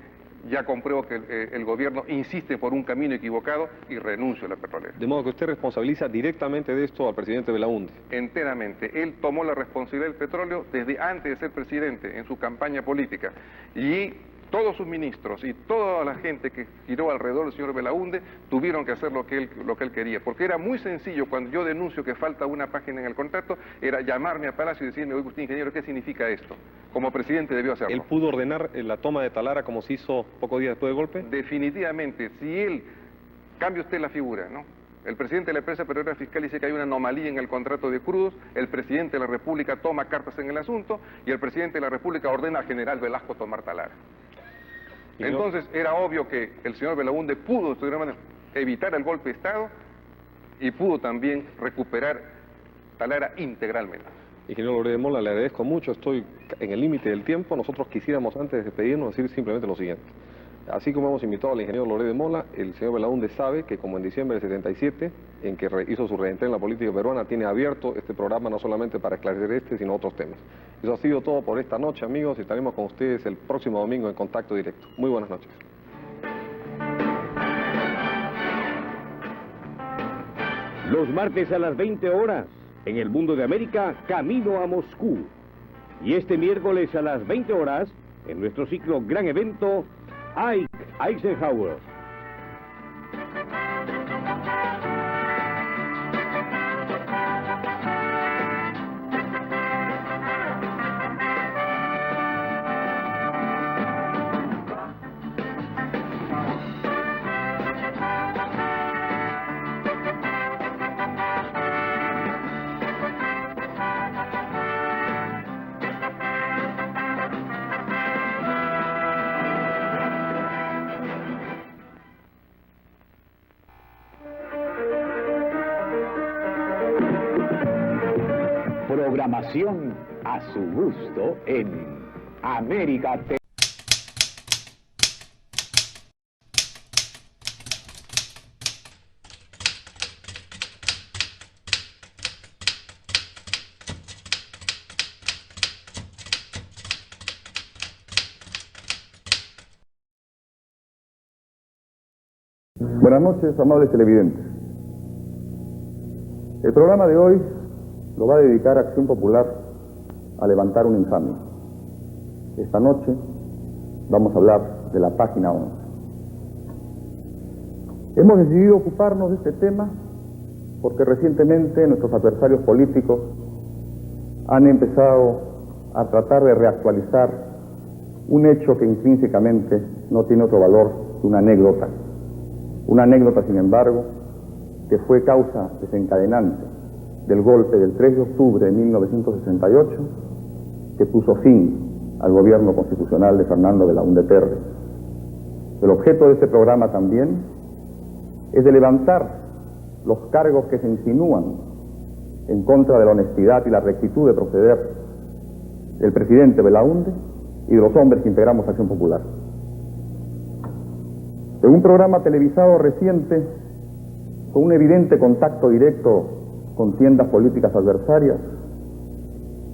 ya compruebo que el gobierno insiste por un camino equivocado y renuncio a la petrolera. De modo que usted responsabiliza directamente de esto al presidente Belaúnde. Enteramente. Él tomó la responsabilidad del petróleo desde antes de ser presidente, en su campaña política. Y todos sus ministros y toda la gente que giró alrededor del señor Belaúnde tuvieron que hacer lo que él quería. Porque era muy sencillo, cuando yo denuncio que falta una página en el contrato, era llamarme a Palacio y decirme, oye, usted ingeniero, ¿qué significa esto? Como presidente debió hacerlo. ¿Él pudo ordenar la toma de Talara como se hizo pocos días después del golpe? Definitivamente. Si él, cambie usted la figura, ¿no? El presidente de la empresa petrolera fiscal dice que hay una anomalía en el contrato de crudos, el presidente de la República toma cartas en el asunto y el presidente de la República ordena al general Velasco tomar Talara. Entonces era obvio que el señor Belaúnde pudo de alguna manera evitar el golpe de Estado y pudo también recuperar Talara integralmente. Ingeniero Loret de Mola, le agradezco mucho, estoy en el límite del tiempo. Nosotros quisiéramos antes de despedirnos decir simplemente lo siguiente. Así como hemos invitado al ingeniero Loret de Mola, el señor Belaúnde sabe que como en diciembre del 77, en que hizo su reentré en la política peruana, tiene abierto este programa no solamente para esclarecer sino otros temas. Eso ha sido todo por esta noche, amigos, y estaremos con ustedes el próximo domingo en Contacto Directo. Muy buenas noches. Los martes a las 20 horas, en el Mundo de América, Camino a Moscú. Y este miércoles a las 20 horas, en nuestro ciclo Gran Evento, Ike Eisenhower. Programación a su gusto en América TV. Buenas noches, amables televidentes. El programa de hoy lo va a dedicar a Acción Popular a levantar una infamia. Esta noche vamos a hablar de la página 11. Hemos decidido ocuparnos de este tema porque recientemente nuestros adversarios políticos han empezado a tratar de reactualizar un hecho que intrínsecamente no tiene otro valor que una anécdota. Una anécdota, sin embargo, que fue causa desencadenante del golpe del 3 de octubre de 1968, que puso fin al gobierno constitucional de Fernando Belaúnde Terres. El objeto de este programa también es de levantar los cargos que se insinúan en contra de la honestidad y la rectitud de proceder del presidente Belaúnde y de los hombres que integramos Acción Popular. En un programa televisado reciente, con un evidente contacto directo con tiendas políticas adversarias,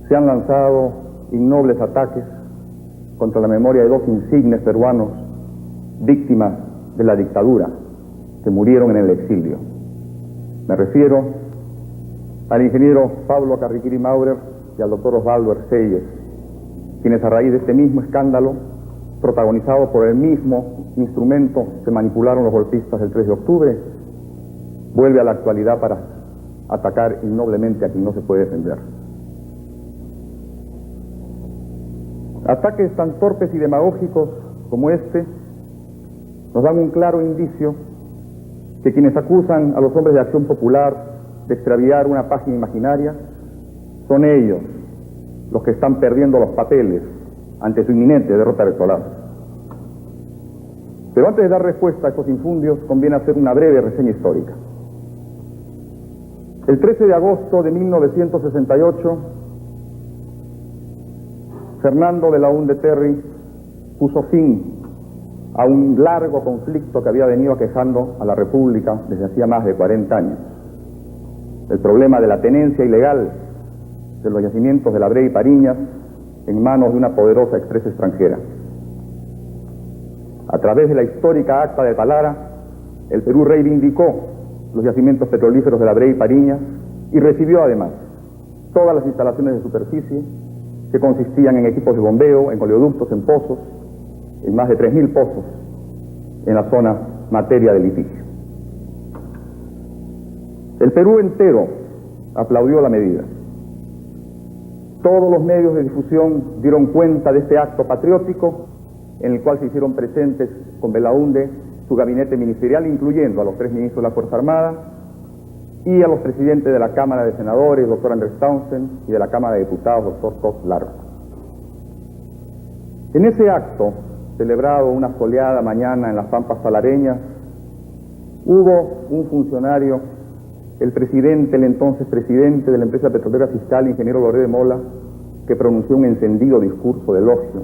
se han lanzado innobles ataques contra la memoria de dos insignes peruanos víctimas de la dictadura que murieron en el exilio. Me refiero al ingeniero Pablo Carriquiri Maurer y al doctor Osvaldo Erceyes, quienes a raíz de este mismo escándalo, protagonizado por el mismo instrumento que manipularon los golpistas el 3 de octubre, vuelve a la actualidad para atacar ignoblemente a quien no se puede defender. Ataques tan torpes y demagógicos como este nos dan un claro indicio que quienes acusan a los hombres de Acción Popular de extraviar una página imaginaria son ellos los que están perdiendo los papeles ante su inminente derrota electoral. Pero antes de dar respuesta a estos infundios, conviene hacer una breve reseña histórica. El 13 de agosto de 1968, Fernando Belaúnde Terry puso fin a un largo conflicto que había venido aquejando a la República desde hacía más de 40 años. El problema de la tenencia ilegal de los yacimientos de La Brea y Pariñas en manos de una poderosa empresa extranjera. A través de la histórica Acta de Talara, el Perú reivindicó los yacimientos petrolíferos de La Brea y Pariñas y recibió además todas las instalaciones de superficie que consistían en equipos de bombeo, en oleoductos, en pozos, en más de 3.000 pozos en la zona materia de litigio. El Perú entero aplaudió la medida. Todos los medios de difusión dieron cuenta de este acto patriótico en el cual se hicieron presentes con Belaúnde su gabinete ministerial, incluyendo a los 3 ministros de la Fuerza Armada y a los presidentes de la Cámara de Senadores, doctor Andrés Townsend, y de la Cámara de Diputados, doctor Tos Largo. En ese acto, celebrado una soleada mañana en las Pampas Salareñas, hubo un funcionario, el entonces presidente de la empresa petrolera fiscal, ingeniero Loré de Mola, que pronunció un encendido discurso de elogio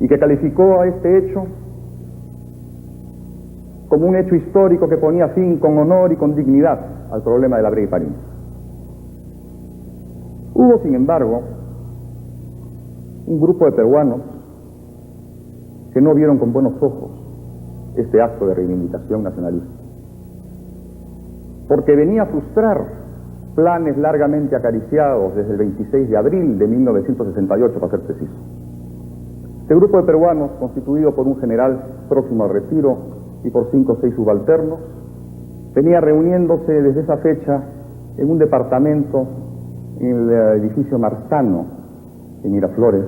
y que calificó a este hecho como un hecho histórico que ponía fin con honor y con dignidad al problema de La Brea y Pariñas. Hubo, sin embargo, un grupo de peruanos que no vieron con buenos ojos este acto de reivindicación nacionalista, porque venía a frustrar planes largamente acariciados desde el 26 de abril de 1968, para ser preciso. Este grupo de peruanos, constituido por un general próximo al retiro y por 5 o 6 subalternos, venía reuniéndose desde esa fecha en un departamento en el edificio Marzano, en Miraflores,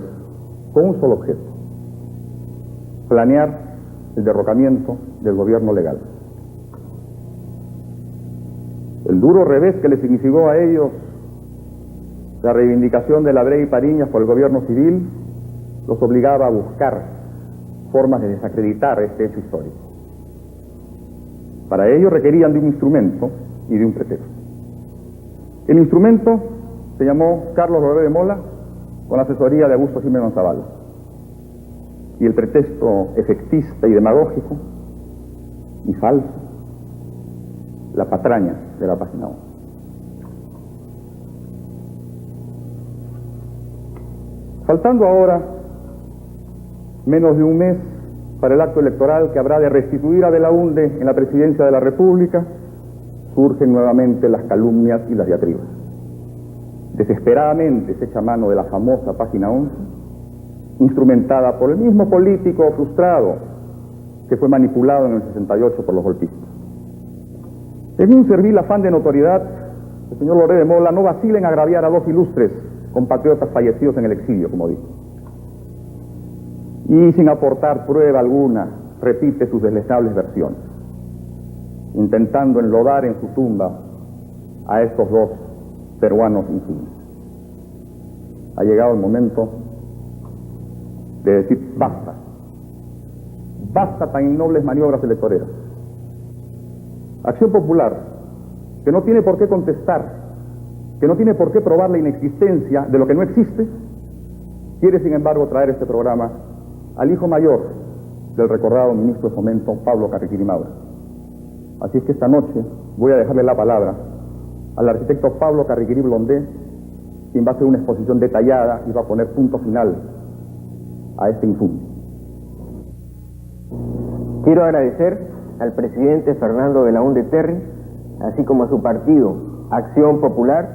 con un solo objeto: planear el derrocamiento del gobierno legal. El duro revés que le significó a ellos la reivindicación de La Brea y Pariñas por el gobierno civil los obligaba a buscar formas de desacreditar este hecho histórico. Para ello requerían de un instrumento y de un pretexto. El instrumento se llamó Carlos Loré de Mola, con la asesoría de Augusto Jiménez Zavala. Y el pretexto efectista y demagógico y falso, la patraña de la página 11. Faltando ahora menos de un mes para el acto electoral que habrá de restituir a Belaúnde en la presidencia de la República, surgen nuevamente las calumnias y las diatribas. Desesperadamente se echa mano de la famosa página 11, instrumentada por el mismo político frustrado que fue manipulado en el 68 por los golpistas. En un servil afán de notoriedad, el señor Loré de Mola no vacila en agraviar a 2 ilustres compatriotas fallecidos en el exilio, como dijo. Y sin aportar prueba alguna, repite sus deslezables versiones, intentando enlodar en su tumba a estos 2 peruanos insignes. Ha llegado el momento de decir basta. Basta tan innobles maniobras electoreras. Acción Popular, que no tiene por qué contestar, que no tiene por qué probar la inexistencia de lo que no existe, quiere sin embargo traer este programa al hijo mayor del recordado ministro de Fomento, Pablo Carriquiri Maurer. Así es que esta noche voy a dejarle la palabra al arquitecto Pablo Carriquiri Blondé, quien va a hacer una exposición detallada y va a poner punto final a este infundio. Quiero agradecer al presidente Fernando Belaúnde Terry, así como a su partido, Acción Popular,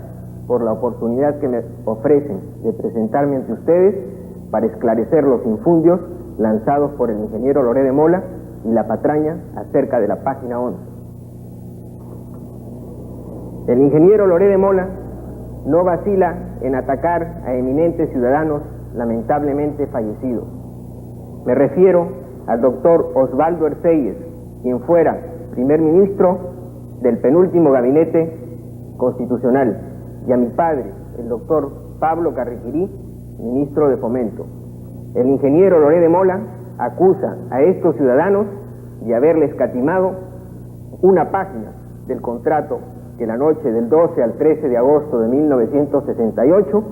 por la oportunidad que me ofrecen de presentarme ante ustedes para esclarecer los infundios lanzados por el ingeniero Loré de Mola y la patraña acerca de la página 11. El ingeniero Loré de Mola no vacila en atacar a eminentes ciudadanos lamentablemente fallecidos. Me refiero al doctor Osvaldo Erceyes, quien fuera primer ministro del penúltimo gabinete constitucional, y a mi padre, el doctor Pablo Carriquirí, ministro de Fomento. El ingeniero Loré de Mola acusa a estos ciudadanos de haberle escatimado una página del contrato que la noche del 12 al 13 de agosto de 1968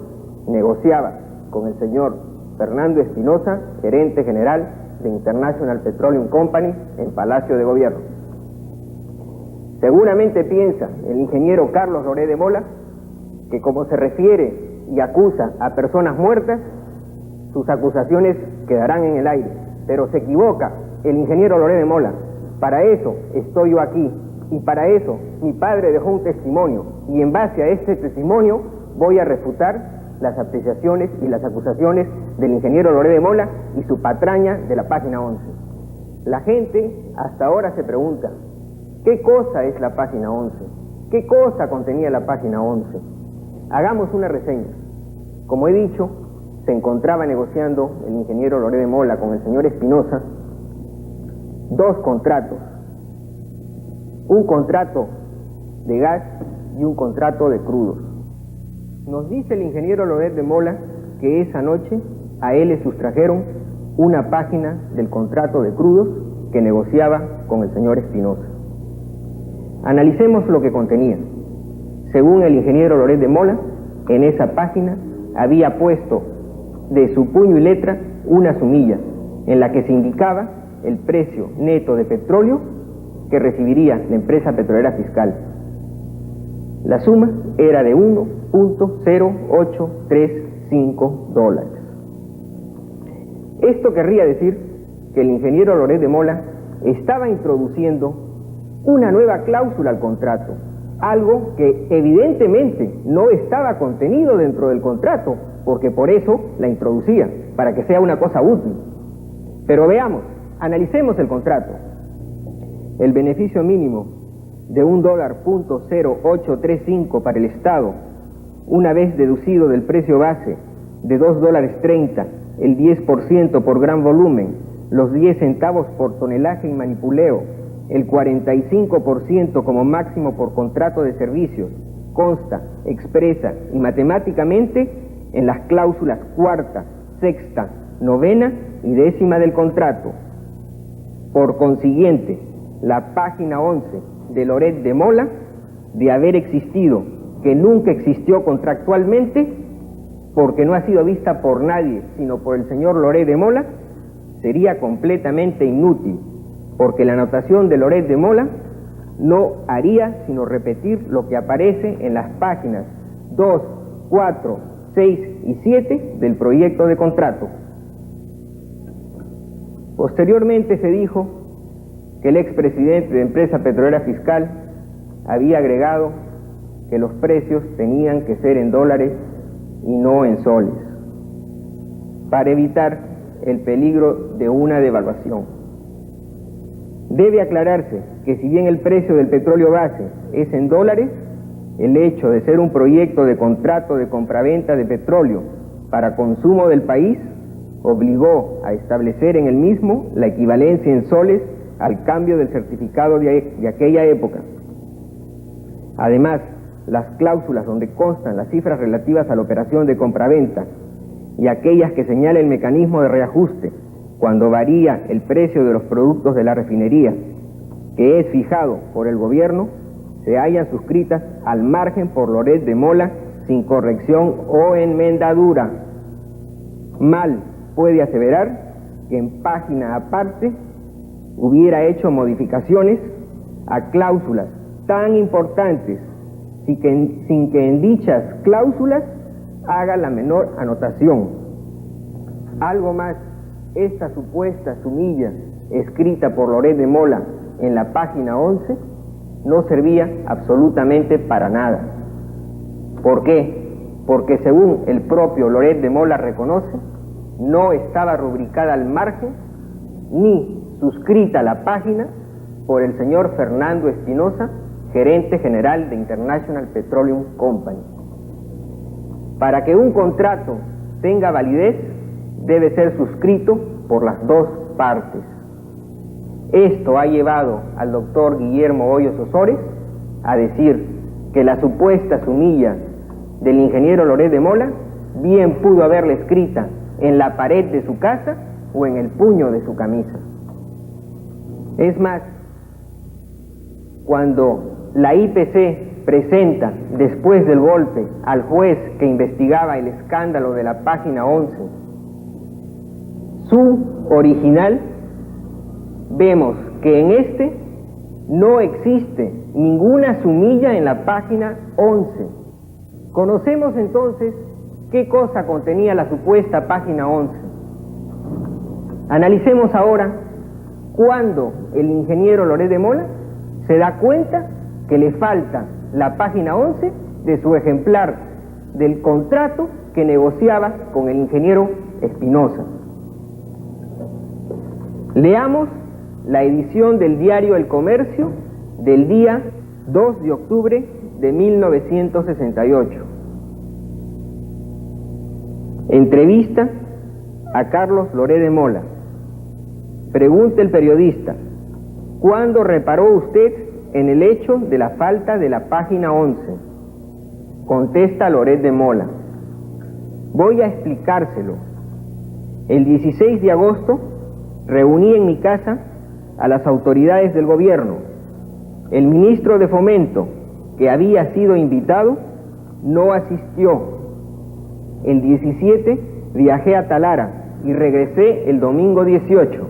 negociaba con el señor Fernando Espinosa, gerente general de International Petroleum Company en Palacio de Gobierno. Seguramente piensa el ingeniero Carlos Loré de Mola que como se refiere y acusa a personas muertas, sus acusaciones quedarán en el aire, pero se equivoca el ingeniero Loré de Mola. Para eso estoy yo aquí, y para eso mi padre dejó un testimonio, y en base a este testimonio voy a refutar las apreciaciones y las acusaciones del ingeniero Loré de Mola y su patraña de la página 11. La gente hasta ahora se pregunta, ¿qué cosa es la página 11? ¿Qué cosa contenía la página 11? Hagamos una reseña. Como he dicho, se encontraba negociando el ingeniero Loré de Mola con el señor Espinosa dos contratos, un contrato de gas y un contrato de crudos. Nos dice el ingeniero Loré de Mola que esa noche a él le sustrajeron una página del contrato de crudos que negociaba con el señor Espinosa. Analicemos lo que contenía. Según el ingeniero Loré de Mola, en esa página había puesto de su puño y letra una sumilla en la que se indicaba el precio neto de petróleo que recibiría la empresa petrolera fiscal. La suma era de $1.0835. Esto querría decir que el ingeniero Loré de Mola estaba introduciendo una nueva cláusula al contrato, algo que evidentemente no estaba contenido dentro del contrato, porque por eso la introducía, para que sea una cosa útil. Pero veamos, analicemos el contrato. El beneficio mínimo de $1.0835 para el Estado, una vez deducido del precio base de $2.30, el 10% por gran volumen, los 10 centavos por tonelaje y manipuleo, el 45% como máximo por contrato de servicios, consta, expresa y matemáticamente en las cláusulas cuarta, sexta, novena y décima del contrato. Por consiguiente, la página 11 de Loré de Mola, de haber existido, que nunca existió contractualmente, porque no ha sido vista por nadie, sino por el señor Loré de Mola, sería completamente inútil, porque la anotación de Loré de Mola no haría sino repetir lo que aparece en las páginas 2, 4, 6 y 7 del proyecto de contrato. Posteriormente se dijo que el expresidente de Empresa Petrolera Fiscal había agregado que los precios tenían que ser en dólares y no en soles, para evitar el peligro de una devaluación. Debe aclararse que si bien el precio del petróleo base es en dólares, el hecho de ser un proyecto de contrato de compraventa de petróleo para consumo del país obligó a establecer en el mismo la equivalencia en soles al cambio del certificado de aquella época. Además, las cláusulas donde constan las cifras relativas a la operación de compraventa y aquellas que señala el mecanismo de reajuste cuando varía el precio de los productos de la refinería, que es fijado por el gobierno, se hallan suscritas al margen por Loré de Mola sin corrección o enmendadura. Mal puede aseverar que en página aparte hubiera hecho modificaciones a cláusulas tan importantes sin que en dichas cláusulas haga la menor anotación. Algo más, esta supuesta sumilla escrita por Loret de Mola en la página 11 no servía absolutamente para nada. ¿Por qué? Porque según el propio Loret de Mola reconoce, no estaba rubricada al margen ni suscrita la página por el señor Fernando Espinosa, gerente general de International Petroleum Company. Para que un contrato tenga validez, debe ser suscrito por las dos partes. Esto ha llevado al doctor Guillermo Hoyos Osores a decir que la supuesta sumilla del ingeniero Loret de Mola bien pudo haberla escrita en la pared de su casa o en el puño de su camisa. Es más, cuando la IPC presenta después del golpe al juez que investigaba el escándalo de la página 11 su original, vemos que en este no existe ninguna sumilla en la página 11. Conocemos entonces qué cosa contenía la supuesta página 11. Analicemos ahora cuándo el ingeniero Loret de Mola se da cuenta que le falta la página 11 de su ejemplar del contrato que negociaba con el ingeniero Espinosa. Leamos la edición del diario El Comercio del día 2 de octubre de 1968. Entrevista a Carlos Loret de Mola. Pregunta el periodista: ¿cuándo reparó usted en el hecho de la falta de la página 11? Contesta Loret de Mola: voy a explicárselo. El 16 de agosto reuní en mi casa a las autoridades del gobierno. El ministro de Fomento, que había sido invitado, no asistió. El 17 viajé a Talara y regresé el domingo 18.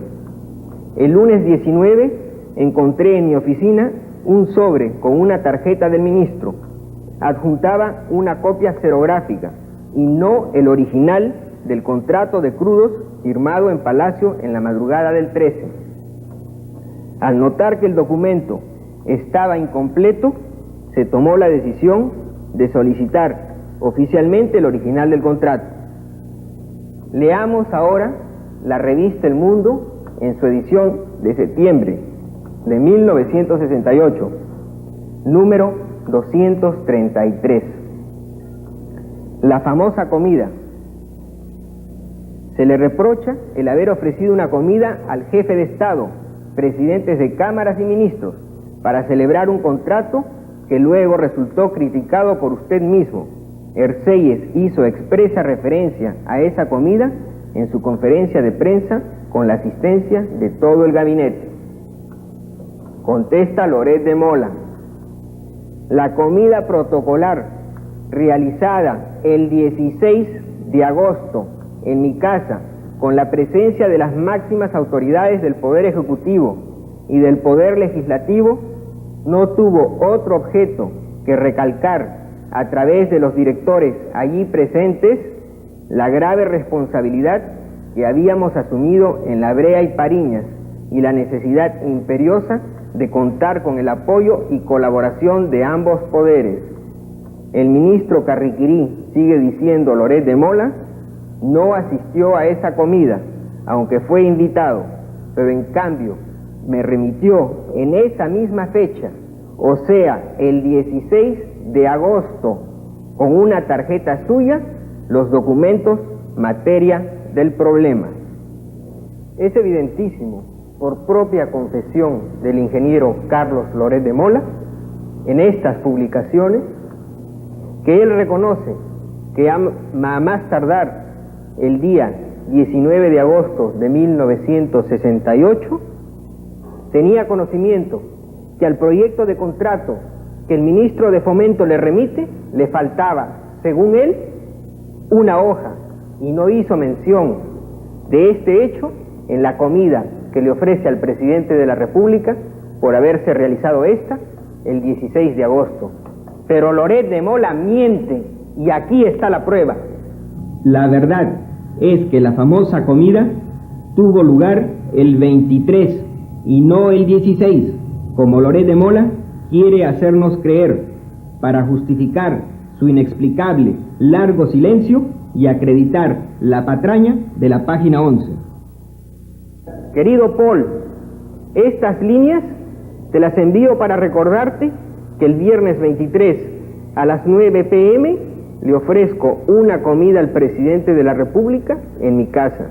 El lunes 19 encontré en mi oficina un sobre con una tarjeta del ministro. Adjuntaba una copia xerográfica y no el original del contrato de crudos firmado en Palacio en la madrugada del 13. Al notar que el documento estaba incompleto, se tomó la decisión de solicitar oficialmente el original del contrato. Leamos ahora la revista El Mundo en su edición de septiembre de 1968, número 233. La famosa comida. Se le reprocha el haber ofrecido una comida al jefe de Estado, presidentes de cámaras y ministros, para celebrar un contrato que luego resultó criticado por usted mismo. Erceyes hizo expresa referencia a esa comida en su conferencia de prensa con la asistencia de todo el gabinete. Contesta Loret de Mola: la comida protocolar realizada el 16 de agosto en mi casa, con la presencia de las máximas autoridades del Poder Ejecutivo y del Poder Legislativo, no tuvo otro objeto que recalcar a través de los directores allí presentes la grave responsabilidad que habíamos asumido en La Brea y Pariñas y la necesidad imperiosa de contar con el apoyo y colaboración de ambos poderes. El ministro Carriquirí, sigue diciendo Loret de Mola, no asistió a esa comida, aunque fue invitado, pero en cambio me remitió en esa misma fecha, o sea, el 16 de agosto, con una tarjeta suya, los documentos materia del problema. Es evidentísimo, por propia confesión del ingeniero Carlos Loret de Mola, en estas publicaciones, que él reconoce que a más tardar el día 19 de agosto de 1968, tenía conocimiento que al proyecto de contrato que el ministro de Fomento le remite, le faltaba, según él, una hoja, y no hizo mención de este hecho en la comida que le ofrece al presidente de la República por haberse realizado esta el 16 de agosto. Pero Loret de Mola miente, y aquí está la prueba. La verdad es que la famosa comida tuvo lugar el 23 y no el 16, como Loret de Mola quiere hacernos creer, para justificar su inexplicable largo silencio y acreditar la patraña de la página 11. Querido Paul, estas líneas te las envío para recordarte que el viernes 23 a las 9 p.m. le ofrezco una comida al presidente de la República en mi casa.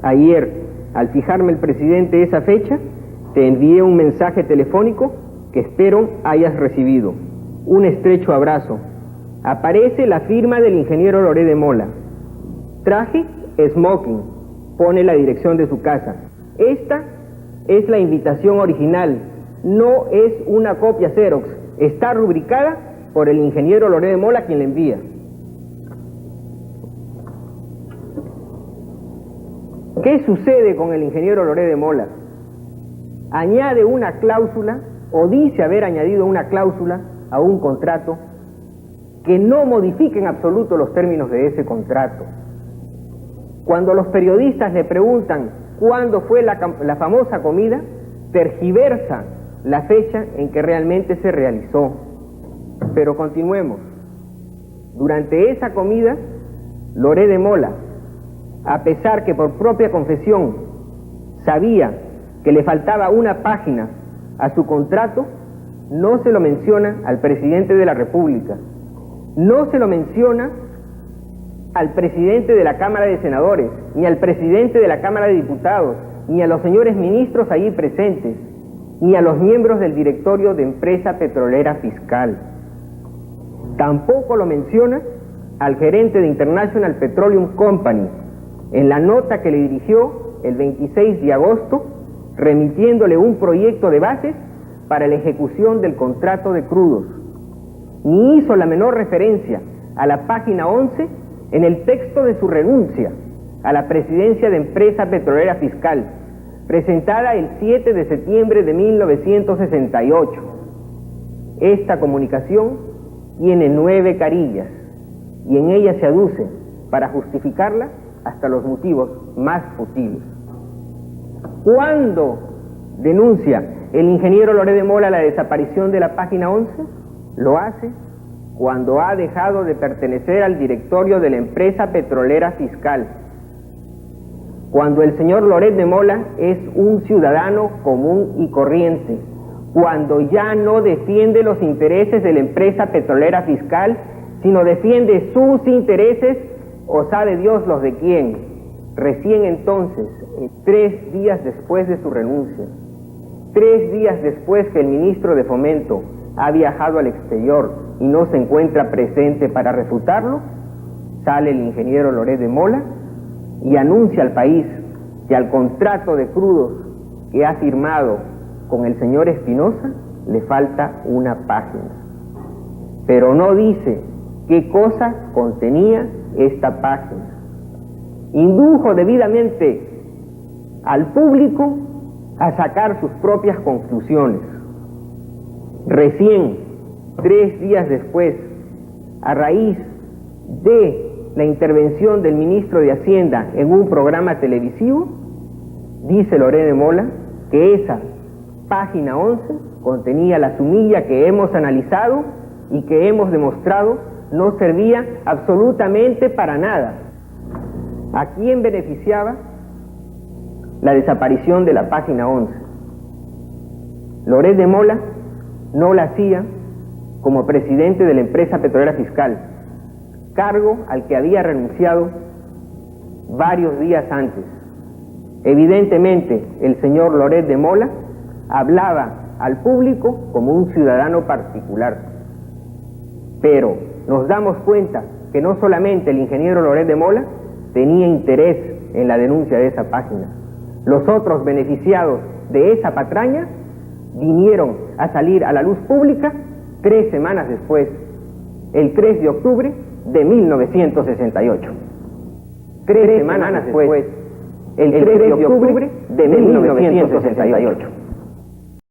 Ayer, al fijarme el presidente esa fecha, te envié un mensaje telefónico que espero hayas recibido. Un estrecho abrazo. Aparece la firma del ingeniero Loret de Mola. Traje smoking, pone la dirección de su casa. Esta es la invitación original, no es una copia Xerox, está rubricada por el ingeniero Loret de Mola, quien la envía. ¿Qué sucede con el ingeniero Loret de Mola? Añade una cláusula, o dice haber añadido una cláusula a un contrato que no modifica en absoluto los términos de ese contrato. Cuando los periodistas le preguntan cuándo fue la famosa comida, tergiversa la fecha en que realmente se realizó. Pero continuemos. Durante esa comida, Loret de Mola, a pesar que por propia confesión sabía que le faltaba una página a su contrato, no se lo menciona al presidente de la República, no se lo menciona al presidente de la Cámara de Senadores, ni al presidente de la Cámara de Diputados, ni a los señores ministros allí presentes, ni a los miembros del directorio de Empresa Petrolera Fiscal. Tampoco lo menciona al gerente de International Petroleum Company, en la nota que le dirigió el 26 de agosto, remitiéndole un proyecto de bases para la ejecución del contrato de crudos. Ni hizo la menor referencia a la página 11 en el texto de su renuncia a la presidencia de Empresa Petrolera Fiscal, presentada el 7 de septiembre de 1968. Esta comunicación tiene 9 carillas y en ella se aduce, para justificarla, hasta los motivos más futiles. ¿Cuándo denuncia el ingeniero Loret de Mola la desaparición de la página 11? Lo hace cuando ha dejado de pertenecer al directorio de la Empresa Petrolera Fiscal, cuando el señor Loret de Mola es un ciudadano común y corriente, cuando ya no defiende los intereses de la Empresa Petrolera Fiscal, sino defiende sus intereses, o sabe Dios los de quién. Recién entonces, 3 días después de su renuncia, 3 días después que el ministro de Fomento ha viajado al exterior y no se encuentra presente para refutarlo, sale el ingeniero Loret de Mola y anuncia al país que al contrato de crudos que ha firmado con el señor Espinosa le falta una página. Pero no dice qué cosa contenía esta página. Indujo debidamente al público a sacar sus propias conclusiones. Recién, 3 días después, a raíz de la intervención del ministro de Hacienda en un programa televisivo, dice Loret de Mola que esa página 11 contenía la sumilla que hemos analizado y que hemos demostrado no servía absolutamente para nada. ¿A quién beneficiaba la desaparición de la página 11? Loret de Mola no la hacía como presidente de la Empresa Petrolera Fiscal, cargo al que había renunciado varios días antes. Evidentemente, el señor Loret de Mola hablaba al público como un ciudadano particular. Pero nos damos cuenta que no solamente el ingeniero Loret de Mola tenía interés en la denuncia de esa página. Los otros beneficiados de esa patraña vinieron a salir a la luz pública 3 semanas después, el 3 de octubre de 1968. 3 semanas después, el 3 de octubre de 1968.